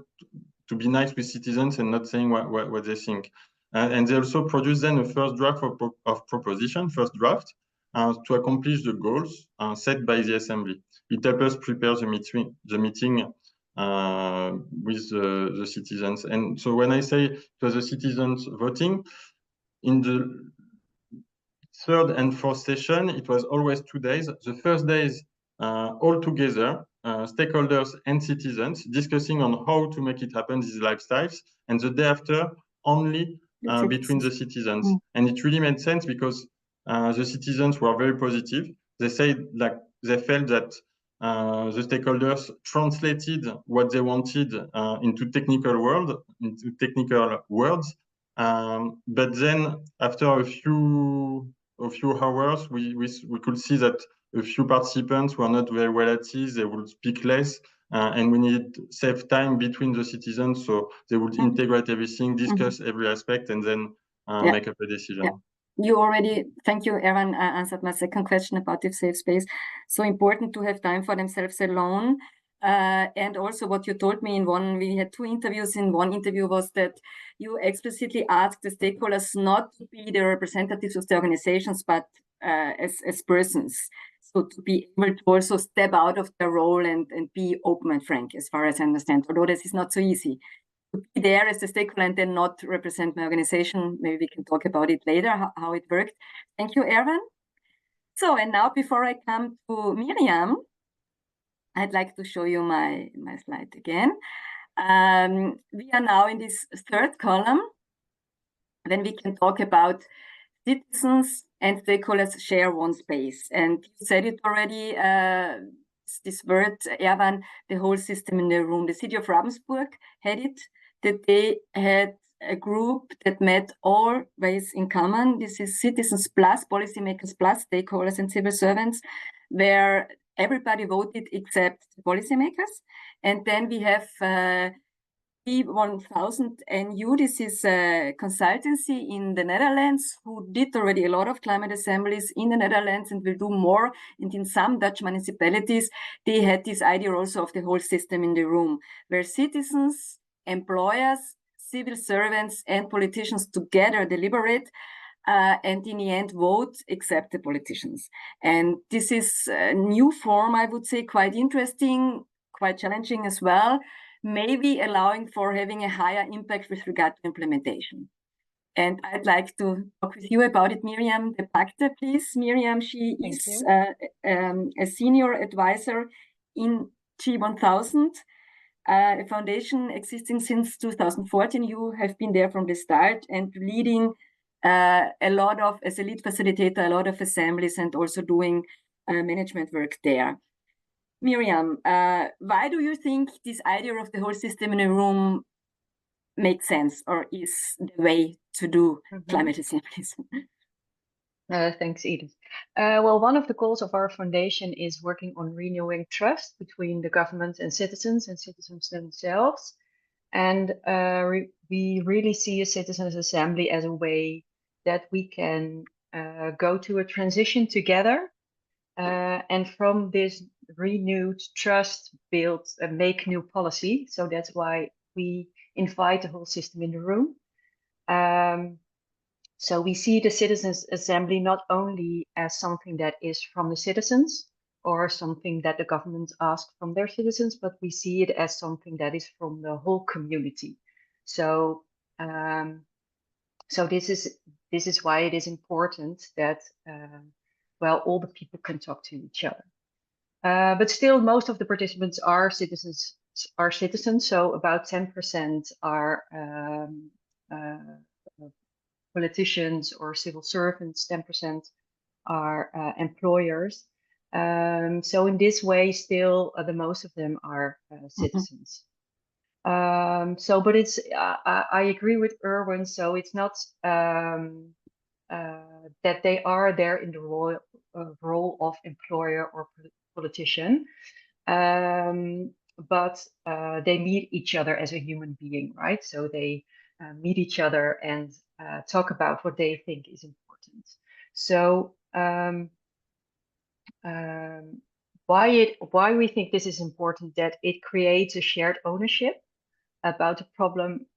to be nice with citizens and not saying what they think. And they also produced then a first draft of proposition, first draft, to accomplish the goals set by the assembly. It helped us prepare the meeting with the citizens. And so when I say it was the citizens voting, in the third and fourth session, it was always 2 days. The first days, all together, stakeholders and citizens discussing on how to make it happen, these lifestyles. And the day after, only between the citizens. And it really made sense because the citizens were very positive. They said like they felt that the stakeholders translated what they wanted into technical words. But then after a few hours, we could see that a few participants were not very well at ease. They would speak less, and we needed save time between the citizens, so they would integrate everything, discuss every aspect, and then make up a decision. You already, thank you, Erwan, answered my second question about the safe space. So important to have time for themselves alone. And also what you told me we had 2 interviews. In one interview was that you explicitly asked the stakeholders not to be the representatives of the organizations, but as persons. So to be able to also step out of their role and be open and frank, as far as I understand, although this is not so easy. To be there as a stakeholder and then not represent my organization. Maybe we can talk about it later, how it worked. Thank you, Erwan. So, and now before I come to Mirjam, I'd like to show you my slide again. We are now in this third column, when we can talk about citizens and stakeholders share one space. And you said it already, this word, Erwan, the whole system in the room. The city of Ravensburg had it, that they had a group that met always in common. This is citizens plus policymakers plus stakeholders and civil servants, where everybody voted except the policymakers. And then we have P1000 NU. This is a consultancy in the Netherlands who did already a lot of climate assemblies in the Netherlands and will do more. And in some Dutch municipalities, they had this idea also of the whole system in the room, where citizens, employers, civil servants, and politicians together deliberate and in the end vote except the politicians. And this is a new form, I would say, quite interesting, quite challenging as well, maybe allowing for having a higher impact with regard to implementation. And I'd like to talk with you about it, Mirjam de Pagter, please. Mirjam, she is a senior advisor in G1000, a foundation existing since 2014. You have been there from the start and leading a lot of, as a lead facilitator, a lot of assemblies and also doing management work there. Mirjam, why do you think this idea of the whole system in a room makes sense or is the way to do climate assemblies? Thanks, Ines. Well, one of the goals of our foundation is working on renewing trust between the government and citizens themselves. And we really see a citizens' assembly as a way that we can go to a transition together. And from this renewed trust build, make new policy. So that's why we invite the whole system in the room. So we see the Citizens Assembly not only as something that is from the citizens or something that the government asks from their citizens, but we see it as something that is from the whole community. So, so this is why it is important that well, all the people can talk to each other. But still, most of the participants are citizens. So about 10% are politicians or civil servants. 10% are employers. So in this way, still the most of them are citizens. So, but it's I agree with Erwan. So it's not that they are there in the role of employer or politician, but they meet each other as a human being, right? So they meet each other and talk about what they think is important. So why we think this is important, that it creates a shared ownership about the problem,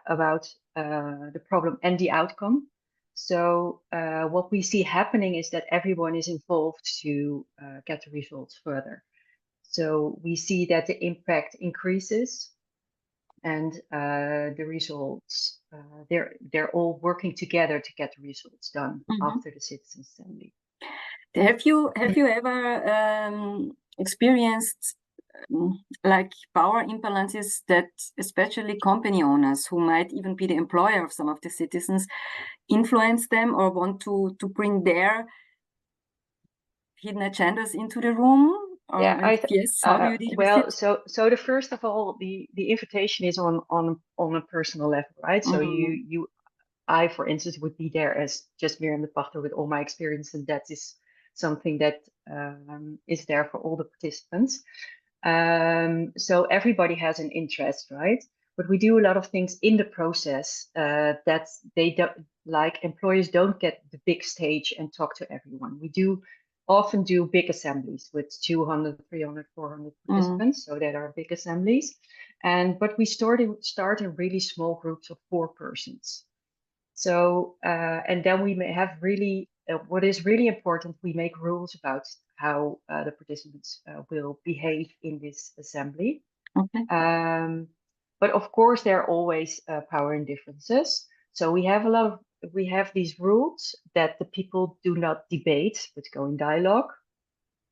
about the problem and the outcome. So what we see happening is that everyone is involved to get the results further. So we see that the impact increases, and the results, they're all working together to get the results done after the Citizens Assembly. Have you ever experienced like power imbalances that especially company owners, who might even be the employer of some of the citizens, influence them or want to bring their hidden agendas into the room? Or yes, how do you deal with it? So the first of all, the invitation is on a personal level, right? So I, for instance, would be there as just Mirjam de Pagter with all my experience, and that is something that is there for all the participants. So everybody has an interest, right? But we do a lot of things in the process that they don't, like employers don't get the big stage and talk to everyone. We often do big assemblies with 200, 300, 400 participants. So that are big assemblies. But we start in really small groups of 4 persons. So, and then we may have really, what is really important, we make rules about how the participants will behave in this assembly. Okay. But of course, there are always power indifferences. So we have these rules that the people do not debate, but go in dialogue,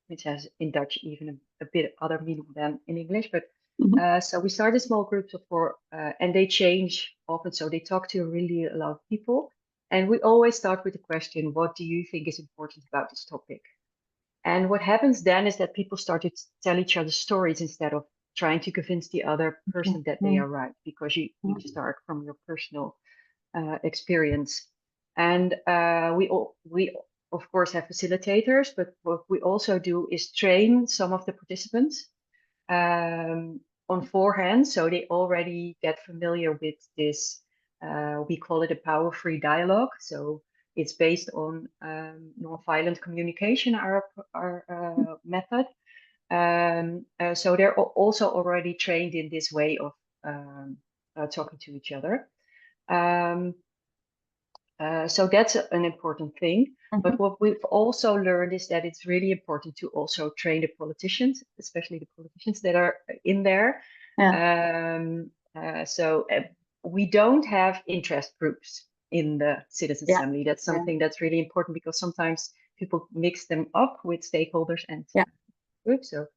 which has in Dutch even a bit other meaning than in English. But so we start in small groups of 4, and they change often. So they talk to really a lot of people. And we always start with the question, what do you think is important about this topic? And what happens then is that people start to tell each other stories instead of trying to convince the other person that they are right, because you start from your personal experience. And we of course have facilitators, but what we also do is train some of the participants on forehand, so they already get familiar with this. We call it a power-free dialogue. So it's based on non-violent communication, our method. So they're also already trained in this way of talking to each other. So that's an important thing. But what we've also learned is that it's really important to also train the politicians, especially the politicians that are in there. So we don't have interest groups in the Citizens Assembly. That's something that's really important, because sometimes people mix them up with stakeholders and groups. So,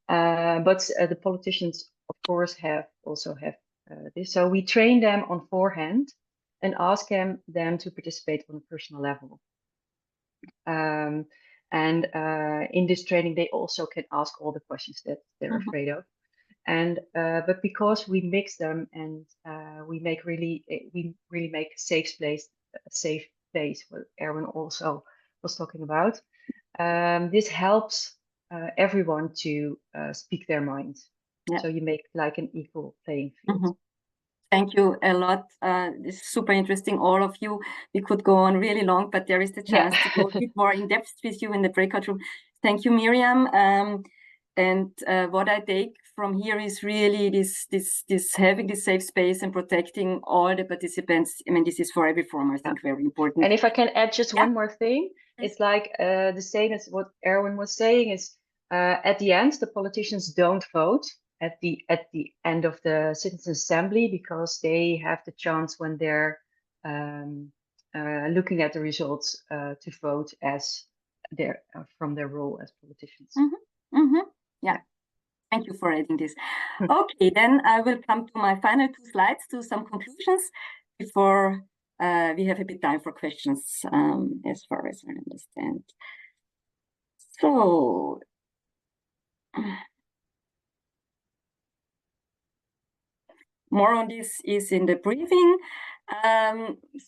but the politicians, of course, also have this. So we train them on forehand and ask them to participate on a personal level. And in this training, they also can ask all the questions that they're afraid of. And but because we mix them and we really make a safe place, what Erwan also was talking about. This helps everyone to speak their mind. So you make like an equal playing field. Thank you a lot. This is super interesting, all of you. We could go on really long, but there is the chance to go a bit more in depth with you in the breakout room. Thank you, Mirjam. And what I take from here is really this having this safe space and protecting all the participants. I mean, this is for every forum, I think, very important. And if I can add just one more thing, it's like the same as what Erwan was saying is at the end, the politicians don't vote at the end of the Citizens Assembly, because they have the chance when they're looking at the results to vote as from their role as politicians. Yeah. Thank you for adding this. Okay, then I will come to my final 2 slides to some conclusions before we have a bit time for questions, as far as I understand. So, more on this is in the briefing.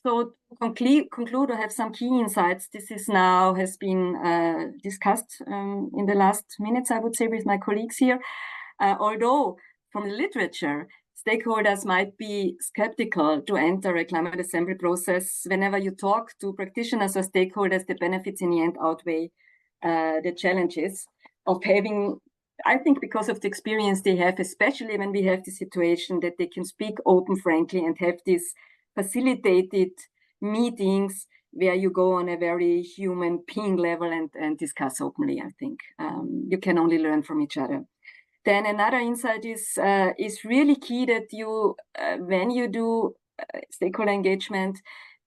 So to conclude, I have some key insights. This is now has been discussed in the last minutes, I would say, with my colleagues here. Although from the literature, stakeholders might be skeptical to enter a climate assembly process. Whenever you talk to practitioners or stakeholders, the benefits in the end outweigh the challenges of having, I think, because of the experience they have, especially when we have the situation that they can speak open, frankly, and have these facilitated meetings where you go on a very human being level and discuss openly. I think you can only learn from each other. Then another insight is really key that you, when you do stakeholder engagement,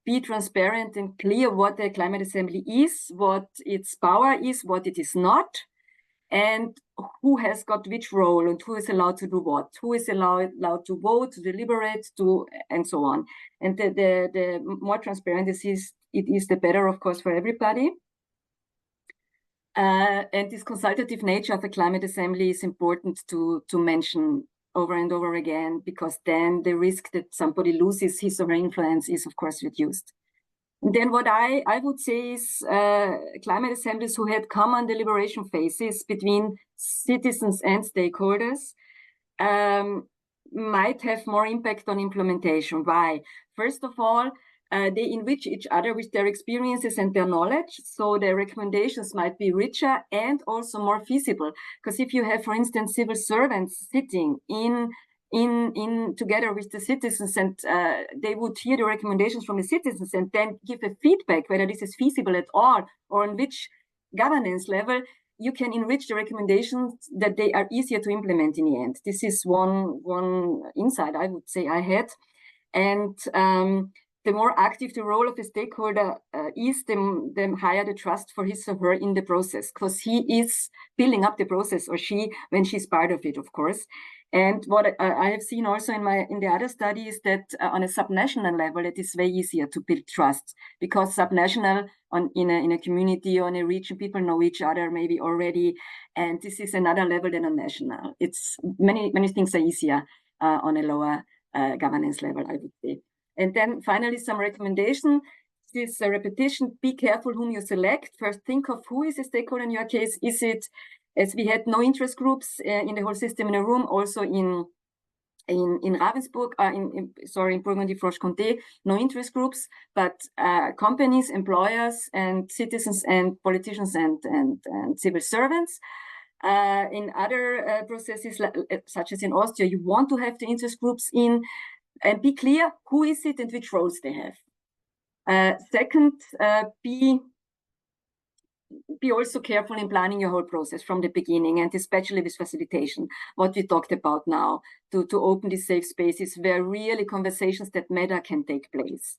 be transparent and clear what the climate assembly is, what its power is, what it is not, and who has got which role and who is allowed to do what, who is allowed to vote, to deliberate, and so on. And the more transparent it is, the better, of course, for everybody. And this consultative nature of a climate assembly is important to mention over and over again, because then the risk that somebody loses his or her influence is, of course, reduced. And then what I would say is climate assemblies who had common deliberation phases between citizens and stakeholders might have more impact on implementation. Why? First of all, they enrich each other with their experiences and their knowledge, so their recommendations might be richer and also more feasible. Because if you have, for instance, civil servants sitting in together with the citizens, and they would hear the recommendations from the citizens and then give a feedback whether this is feasible at all or on which governance level, you can enrich the recommendations that they are easier to implement in the end. This is one insight I would say I had. And the more active the role of a stakeholder is, the higher the trust for his or her in the process, because he is building up the process, or she, when she's part of it, of course. And what I have seen also in the other studies, that on a subnational level, it is way easier to build trust, because subnational in a community or in a region, people know each other maybe already, and this is another level than on national. It's many things are easier on a lower governance level, I would say. And then finally, some recommendation. This repetition, be careful whom you select. First, think of who is a stakeholder in your case. Is it, as we had no interest groups in the whole system in a room, also in Ravensburg, in Burgundy-Franche-Comté, no interest groups, but companies, employers, and citizens, and politicians, and civil servants. In other processes, such as in Austria, you want to have the interest groups in, and be clear who is it and which roles they have. Second, be also careful in planning your whole process from the beginning, and especially with facilitation, what we talked about now, to open these safe spaces where really conversations that matter can take place.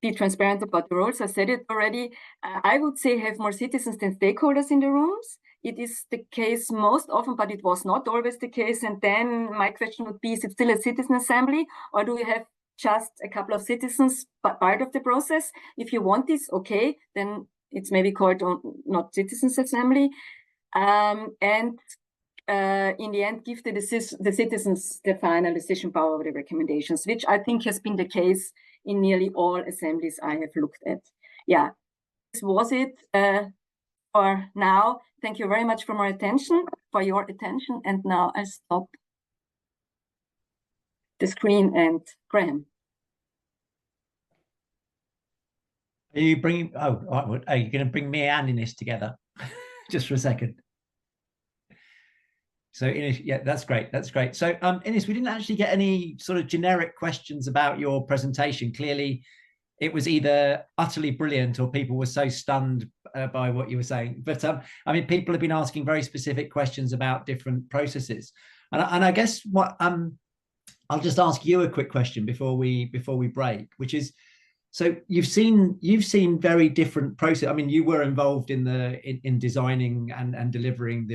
Be transparent about the roles. I said it already. I would say have more citizens than stakeholders in the rooms. It is the case most often, but it was not always the case. And then my question would be, is it still a citizen assembly, or do we have just a couple of citizens part of the process? If you want this, okay, then it's maybe called not citizens assembly. And in the end, give the citizens the final decision power over the recommendations, which I think has been the case in nearly all assemblies I have looked at. Yeah, this was it for now. Thank you very much for your attention. And now I stop the screen, and Graham. Are you bringing? Oh, are you going to bring me and Ines together? Just for a second. So Ines, yeah, that's great. That's great. So Ines, we didn't actually get any sort of generic questions about your presentation. Clearly, it was either utterly brilliant or people were so stunned by what you were saying. But I mean, people have been asking very specific questions about different processes, and I guess what I'll just ask you a quick question before we break, which is, so you've seen very different process. I mean, you were involved in designing and delivering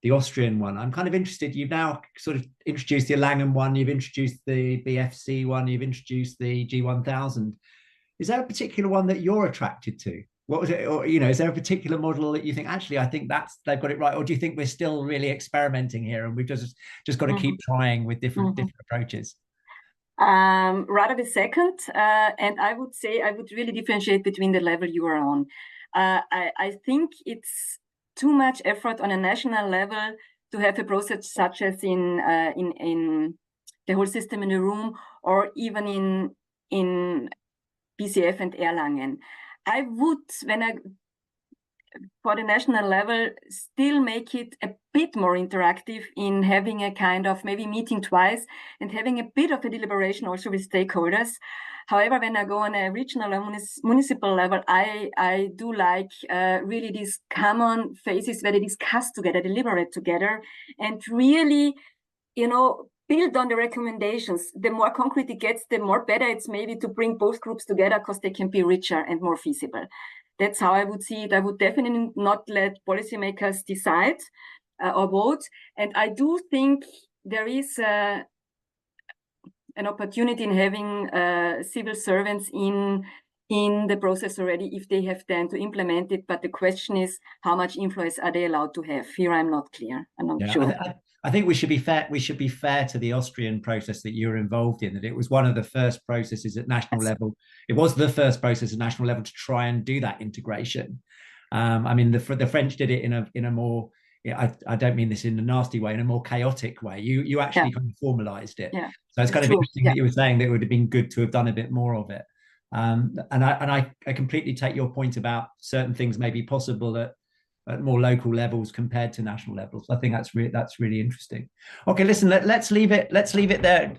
the Austrian one. I'm kind of interested. You've now sort of introduced the Erlangen one. You've introduced the BFC one. You've introduced the G1000. Is there a particular one that you're attracted to? What was it? Or, you know, is there a particular model that you think, actually, I think they've got it right? Or do you think we're still really experimenting here and we've just got to keep trying with different approaches? Rather the second, and I would say I would really differentiate between the level you are on. I think it's too much effort on a national level to have a process such as in the whole system in the room, or even in BCF and Erlangen. I would, for the national level, still make it a bit more interactive in having a kind of maybe meeting twice and having a bit of a deliberation also with stakeholders. However, when I go on a regional or municipal level, I do like really these common phases where they discuss together, deliberate together, and really, you know, build on the recommendations. The more concrete it gets, the more better it's maybe to bring both groups together because they can be richer and more feasible. That's how I would see it. I would definitely not let policymakers decide or vote. And I do think there is an opportunity in having civil servants in the process already if they have then to implement it. But the question is, how much influence are they allowed to have? Here I'm not clear. I'm not sure. I think we should be fair. We should be fair to the Austrian process that you were involved in. That it was one of the first processes at national level. It was the first process at national level to try and do that integration. I mean, the French did it in a more. I don't mean this in a nasty way. In a more chaotic way. You actually kind of formalized it. Yeah. So it's kind of interesting that you were saying that it would have been good to have done a bit more of it. And I completely take your point about certain things may be possible at more local levels compared to national levels. I think that's really interesting. Okay, listen, let's leave it there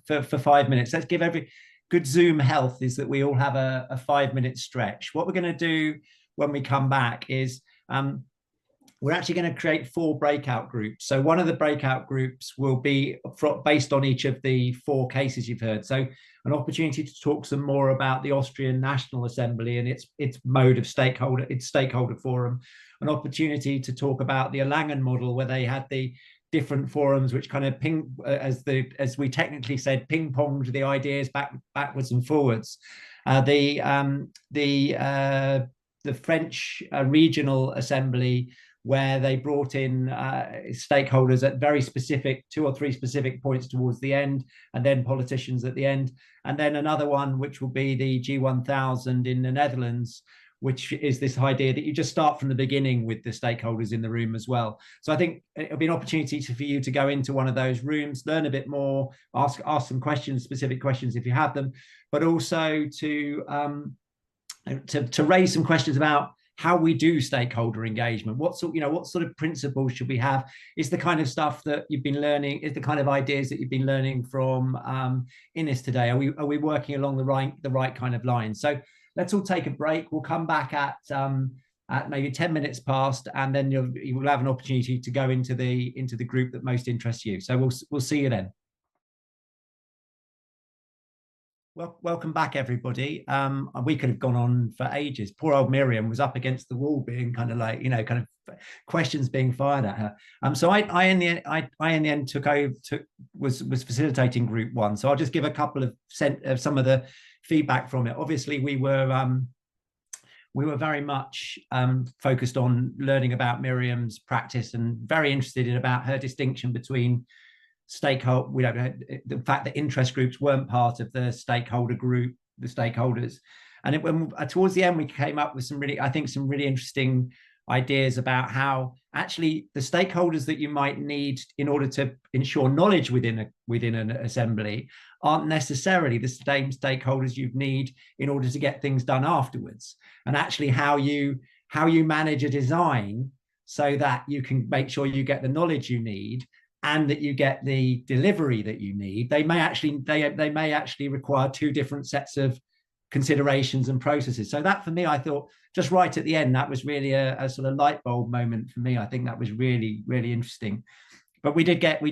for 5 minutes. Let's give every good Zoom health is that we all have a 5-minute stretch. What we're going to do when we come back is we're actually going to create 4 breakout groups. So one of the breakout groups will be based on each of the 4 cases you've heard. So an opportunity to talk some more about the Austrian National Assembly and its mode of stakeholder forum. An opportunity to talk about the Erlangen model, where they had the different forums which kind of as we technically said, ping-ponged the ideas backwards and forwards. The French regional assembly, where they brought in stakeholders at very specific 2 or 3 specific points towards the end, and then politicians at the end. And then another one, which will be the G1000 in the Netherlands, which is this idea that you just start from the beginning with the stakeholders in the room as well. So I think it'll be an opportunity for you to go into one of those rooms, learn a bit more, ask some questions, specific questions if you have them, but also to raise some questions about how we do stakeholder engagement. What sort of principles should we have? Is the kind of stuff that you've been learning, is the kind of ideas that you've been learning from Ines today? Are we working along the right kind of lines? So let's all take a break. We'll come back at maybe 10 minutes past, and then you will have an opportunity to go into the group that most interests you. So we'll see you then. Well, welcome back, everybody. We could have gone on for ages. Poor old Mirjam was up against the wall, being kind of like, kind of questions being fired at her. So I in the end was facilitating group 1. So I'll just give a couple of some of the feedback from it. Obviously, we were very much focused on learning about Mirjam's practice and very interested in about her distinction between stakeholder, the fact that interest groups weren't part of the stakeholder group, the stakeholders. And towards the end, we came up with some really interesting ideas about how actually the stakeholders that you might need in order to ensure knowledge within an assembly aren't necessarily the same stakeholders you'd need in order to get things done afterwards. And actually how you manage a design so that you can make sure you get the knowledge you need and that you get the delivery that you need, they may actually require two different sets of considerations and processes. So that, for me, I thought just right at the end, that was really a sort of light bulb moment for me. I think that was really, really interesting. But we did get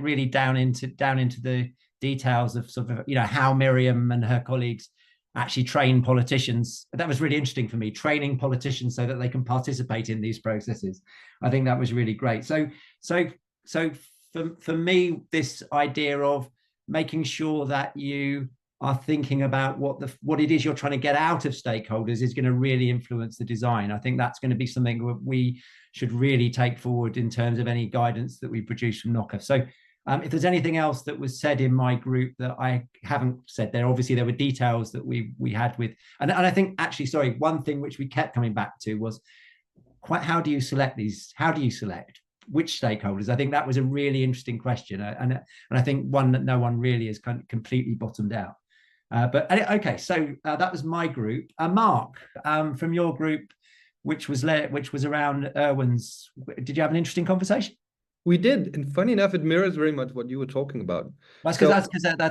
really down into the details of sort of, you know, how Mirjam and her colleagues actually train politicians. That was really interesting for me, training politicians so that they can participate in these processes. I think that was really great. So for me, this idea of making sure that you are thinking about what it is you're trying to get out of stakeholders is going to really influence the design. I think that's going to be something that we should really take forward in terms of any guidance that we produce from KNOCA. So if there's anything else that was said in my group that I haven't said there, obviously there were details that we had with, and I think actually, sorry, one thing which we kept coming back to was how do you select these? How do you select which stakeholders? I think that was a really interesting question, and I think one that no one really has kind of completely bottomed out. But okay, so that was my group. Mark, from your group, which was around Erwan's, did you have an interesting conversation? We did, and funny enough, it mirrors very much what you were talking about. That's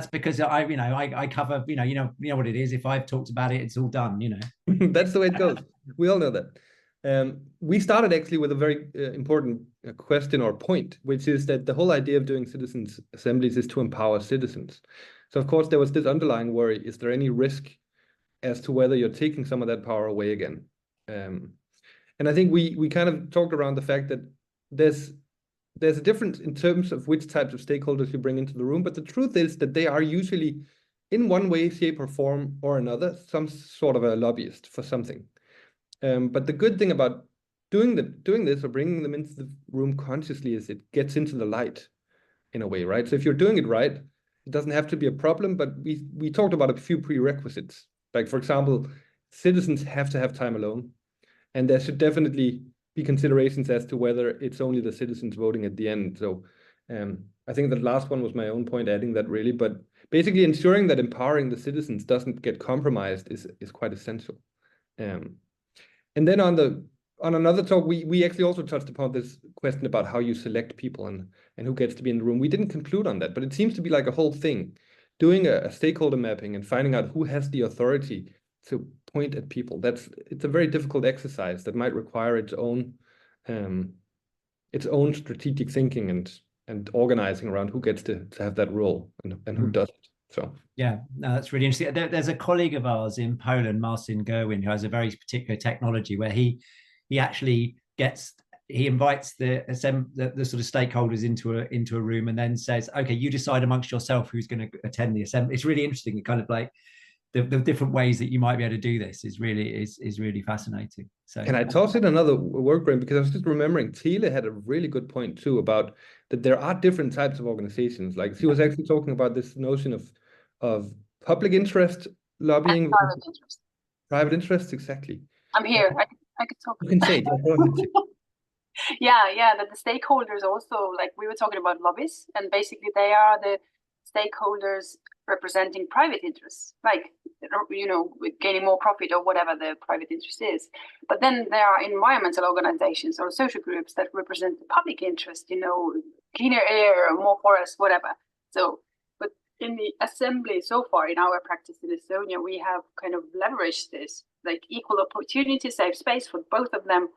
because I cover, you know what it is. If I've talked about it, it's all done, you know. That's the way it goes. We all know that. We started actually with a very important question or point, which is that the whole idea of doing citizens' assemblies is to empower citizens. So of course there was this underlying worry: is there any risk as to whether you're taking some of that power away again? And I think we kind of talked around the fact that there's a difference in terms of which types of stakeholders you bring into the room, but the truth is that they are usually, in one way, shape, or form or another, some sort of a lobbyist for something. But the good thing about doing this or bringing them into the room consciously is it gets into the light, in a way, right? So if you're doing it right, it doesn't have to be a problem. But we talked about a few prerequisites, like, for example, citizens have to have time alone, and there should definitely be considerations as to whether it's only the citizens voting at the end. So I think that last one was my own point, adding that really, but basically ensuring that empowering the citizens doesn't get compromised is quite essential. And then on another talk, we actually also touched upon this question about how you select people and who gets to be in the room. We didn't conclude on that, but it seems to be like a whole thing, doing a stakeholder mapping and finding out who has the authority to point at people. It's a very difficult exercise that might require its own strategic thinking and organizing around who gets to have that role and who doesn't. So yeah, no, that's really interesting. There's a colleague of ours in Poland, Marcin Gerwin, who has a very particular technology where he actually invites the sort of stakeholders into a room and then says, okay, you decide amongst yourself who's going to attend the assembly. It's really interesting. It kind of like the different ways that you might be able to do this is really fascinating. So can I toss in another word, Graham? Because I was just remembering Thiele had a really good point too about that there are different types of organizations. Like she was actually talking about this notion of public interest lobbying. And private interest. Private interest, exactly. I'm here. I could talk. You can say it. Yeah, that the stakeholders also, like we were talking about lobbyists, and basically they are the stakeholders representing private interests, like, you know, gaining more profit or whatever the private interest is. But then there are environmental organizations or social groups that represent the public interest, you know, cleaner air, more forests, whatever. So, but in the assembly so far, in our practice in Estonia, we have kind of leveraged this, like equal opportunity, safe space for both of them.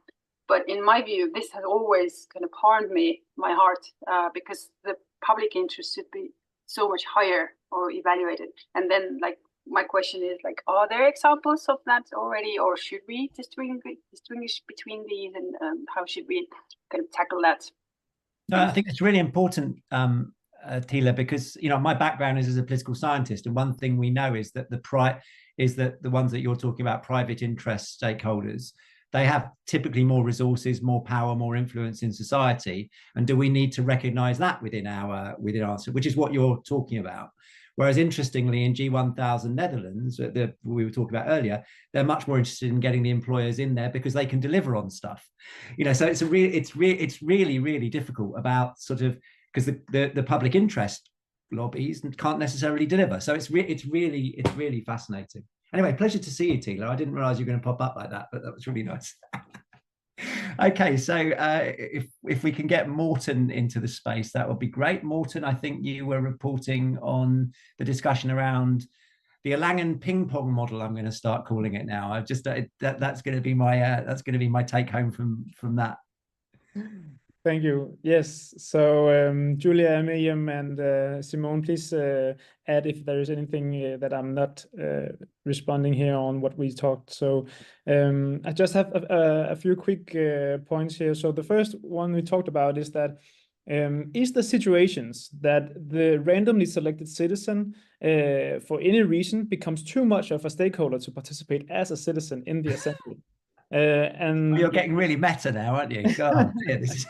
But in my view, this has always kind of harmed my heart, because the public interest should be so much higher or evaluated. And then, like, my question is, like, are there examples of that already, or should we distinguish between these, and how should we kind of tackle that? No, I think it's really important, Thiele, because, you know, my background is as a political scientist, and one thing we know is that the ones that you're talking about, private interest stakeholders, they have typically more resources, more power, more influence in society. And do we need to recognize that within our which is what you're talking about? Whereas interestingly, in G1000 Netherlands, we were talking about earlier, they're much more interested in getting the employers in there because they can deliver on stuff. You know, so it's really, really difficult about sort of, because the public interest lobbies can't necessarily deliver. So it's really fascinating. Anyway, pleasure to see you, Thiele. I didn't realize you were going to pop up like that, but that was really nice. Okay, so if we can get Morten into the space, that would be great. Morten, I think you were reporting on the discussion around the Erlangen ping pong model. I'm going to start calling it now. I've just that's going to be my take home from that. Thank you. Yes. So Julia, Mirjam, and Simone, please add if there is anything that I'm not responding here on what we talked. So I just have a few quick points here. So the first one we talked about is that is the situations that the randomly selected citizen for any reason becomes too much of a stakeholder to participate as a citizen in the assembly. And you're getting really meta now, aren't you? God, yeah, this is...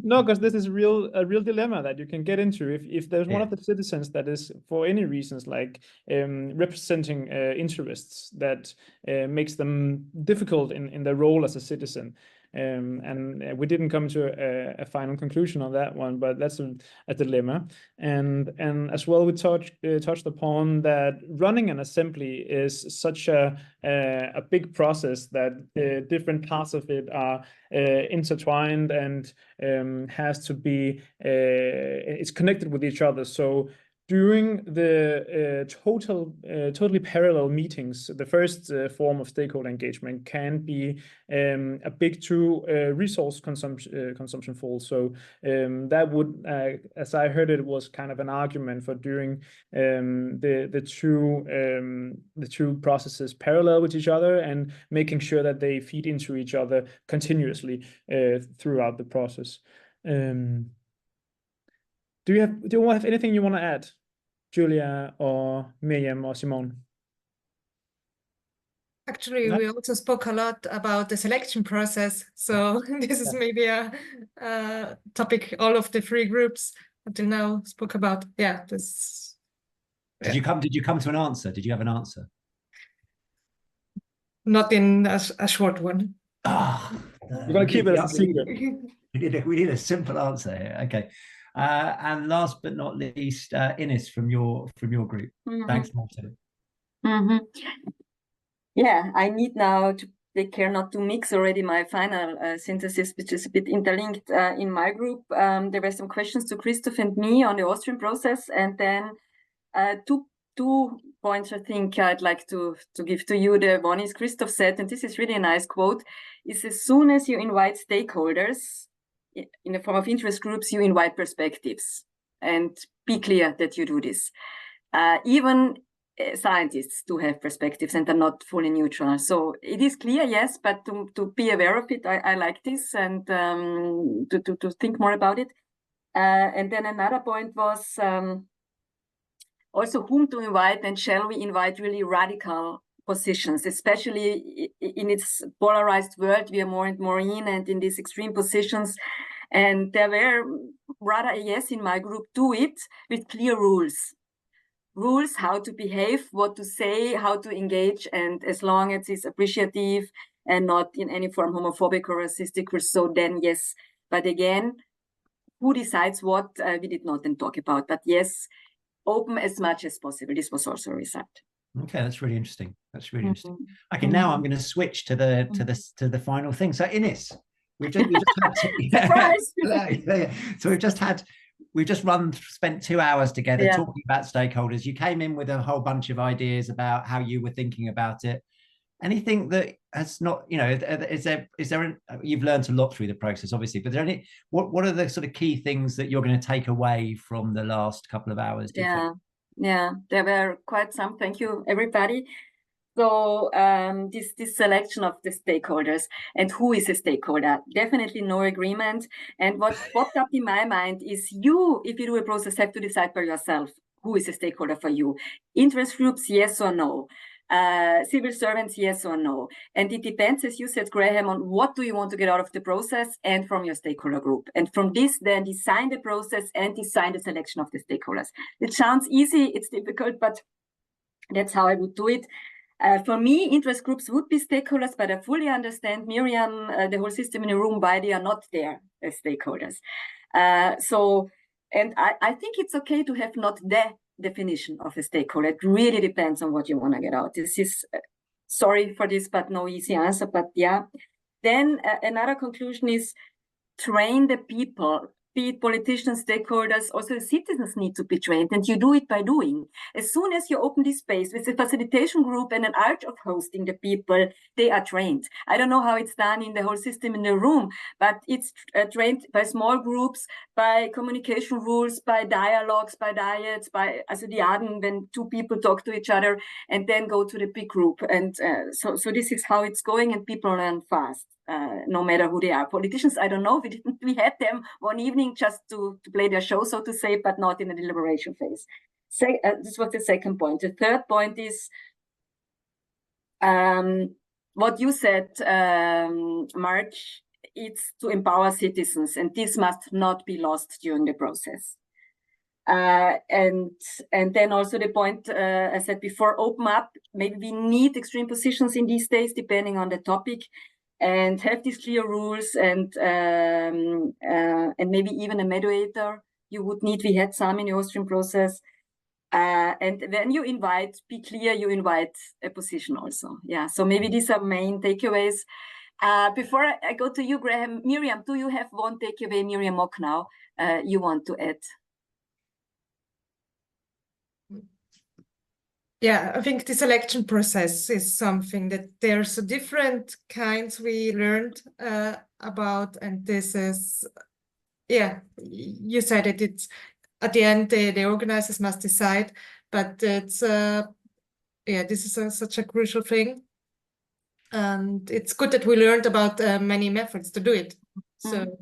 No, because this is a real dilemma that you can get into if there's one of the citizens that is for any reasons like representing interests that makes them difficult in their role as a citizen. And we didn't come to a final conclusion on that one, but that's a dilemma. And as well, we touched upon that running an assembly is such a big process that different parts of it are intertwined and has to be it's connected with each other. So during the totally parallel meetings, the first form of stakeholder engagement can be a big resource consumption fall. So that would, as I heard it, was kind of an argument for doing the two processes parallel with each other and making sure that they feed into each other continuously throughout the process. Do you have anything you want to add, Julia or Mirjam or Simone? Actually, we also spoke a lot about the selection process. So this is maybe a topic all of the three groups until now spoke about. Yeah, this. Did you come to an answer? Did you have an answer? Not in a short one. We're going to keep it as a secret. We need a simple answer here. Okay. And last but not least, Ines from your group. Thanks, Morten. Yeah, I need now to take care not to mix already my final synthesis, which is a bit interlinked in my group. There were some questions to Christoph and me on the Austrian process, and then two points I think I'd like to give to you. The one is Christoph said, and this is really a nice quote, is as soon as you invite stakeholders in the form of interest groups, you invite perspectives, and be clear that you do this. Even scientists do have perspectives and are not fully neutral. So it is clear, yes, but to be aware of it, I like this, and to think more about it. And then another point was also whom to invite, and shall we invite really radical positions, especially in its polarized world we are more and more in, and in these extreme positions. And there were rather a yes in my group, do it with clear rules how to behave, what to say, how to engage, and as long as it's appreciative and not in any form homophobic or racistic, so then yes. But again, who decides what, we did not then talk about, but yes, open as much as possible. This was also a result. Okay, that's really interesting. That's really interesting. Okay, now I'm going to switch to the final thing. So Ines, we've just had so we've just spent 2 hours together talking about stakeholders. You came in with a whole bunch of ideas about how you were thinking about it. Anything that has not, is there you've learned a lot through the process, obviously, but what are the sort of key things that you're going to take away from the last couple of hours? Yeah, there were quite some. Thank you, everybody. So this selection of the stakeholders and who is a stakeholder, definitely no agreement. And what popped up in my mind is you, if you do a process, have to decide by yourself who is a stakeholder for you. Interest groups, yes or no. Civil servants, yes or no. And it depends, as you said, Graham, on what do you want to get out of the process and from your stakeholder group. And from this, then design the process and design the selection of the stakeholders. It sounds easy, it's difficult, but that's how I would do it. For me, interest groups would be stakeholders, but I fully understand, Mirjam, the whole system in the room, why they are not there as stakeholders. And I think it's okay to have not the definition of a stakeholder. It really depends on what you want to get out. This is, sorry for this, but no easy answer, but yeah. Then another conclusion is train the people, be it politicians, stakeholders, also citizens need to be trained, and you do it by doing. As soon as you open this space with a facilitation group and an art of hosting the people, they are trained. I don't know how it's done in the whole system in the room, but it's trained by small groups, by communication rules, by dialogues, by diets, by also diaden, when two people talk to each other and then go to the big group. And so this is how it's going, and people learn fast. No matter who they are. Politicians, I don't know. We had them one evening just to play their show, so to say, but not in the deliberation phase. This was the second point. The third point is what you said, Mark, it's to empower citizens, and this must not be lost during the process. And then also the point I said before, open up. Maybe we need extreme positions in these days, depending on the topic, and have these clear rules, and maybe even a mediator you would need. We had some in the Austrian process. And when you invite, be clear, you invite a position also. Yeah, so maybe these are main takeaways. Before I go to you, Graham, Mirjam, do you have one takeaway, Mirijam Mock, now you want to add? Yeah, I think the selection process is something that there's different kinds we learned about, and this is, yeah, you said it, it's at the end the organizers must decide, but it's, yeah, this is such a crucial thing. And it's good that we learned about many methods to do it. So,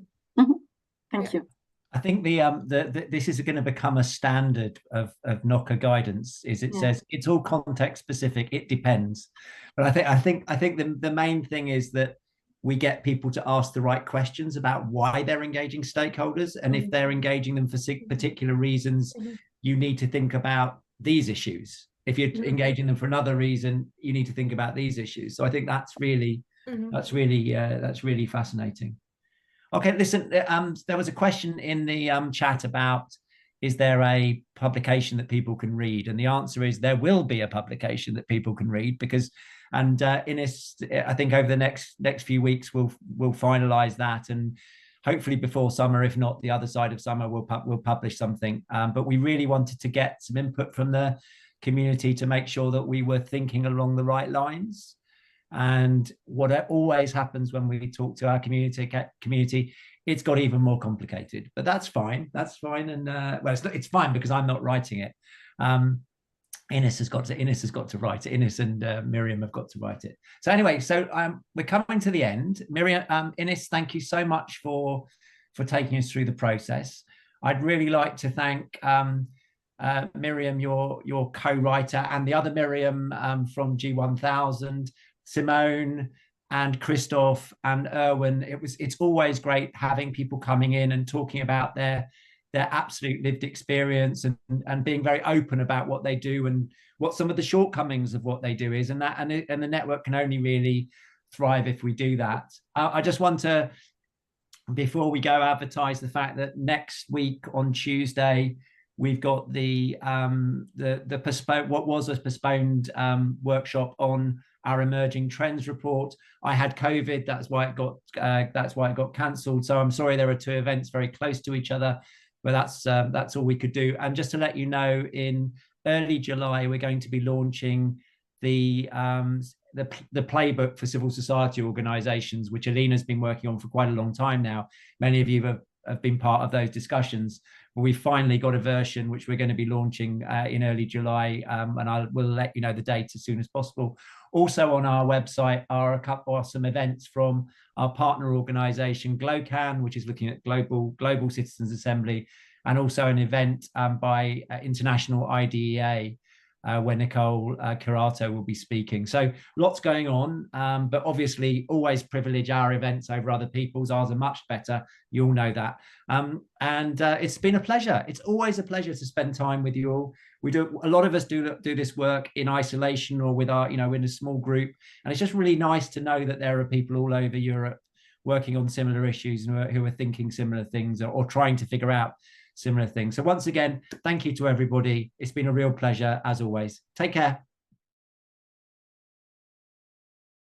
Thank you. I think this is going to become a standard of KNOCA guidance. Is it says it's all context specific. It depends, but I think the main thing is that we get people to ask the right questions about why they're engaging stakeholders, and if they're engaging them for particular reasons, you need to think about these issues. If you're engaging them for another reason, you need to think about these issues. So I think that's really fascinating. Okay, listen, there was a question in the chat about, is there a publication that people can read? And the answer is there will be a publication that people can read, because, and Ines, I think over the next few weeks, we'll finalize that, and hopefully before summer, if not the other side of summer, we'll publish something. But we really wanted to get some input from the community to make sure that we were thinking along the right lines. And what always happens when we talk to our community, it's got even more complicated. But that's fine. That's fine. And well, it's fine because I'm not writing it. Ines has got to write it. Ines and Mirjam have got to write it. So anyway, so we're coming to the end. Mirjam, Ines, thank you so much for taking us through the process. I'd really like to thank Mirjam, your co-writer, and the other Mirjam from G1000. Simone and Christoph and Erwan. It's always great having people coming in and talking about their absolute lived experience, and being very open about what they do and what some of the shortcomings of what they do is, and the network can only really thrive if we do that. I just want to, before we go, advertise the fact that next week on Tuesday we've got the postponed workshop on our emerging trends report. I had COVID, that's why it got cancelled. So I'm sorry, there are two events very close to each other, but that's all we could do. And just to let you know, in early July, we're going to be launching the playbook for civil society organizations, which Alina's been working on for quite a long time now. Many of you have been part of those discussions. We finally got a version which we're going to be launching in early July, and we'll let you know the date as soon as possible. Also on our website are some events from our partner organization GLOCAN, which is looking at global citizens assembly, and also an event by International IDEA, where Nicole Curato will be speaking. So lots going on, but obviously always privilege our events over other people's. Ours are much better. You all know that. And it's been a pleasure. It's always a pleasure to spend time with you all. A lot of us do this work in isolation or with our, in a small group. And it's just really nice to know that there are people all over Europe working on similar issues and who are thinking similar things or trying to figure out similar things. So once again, thank you to everybody. It's been a real pleasure as always. Take care.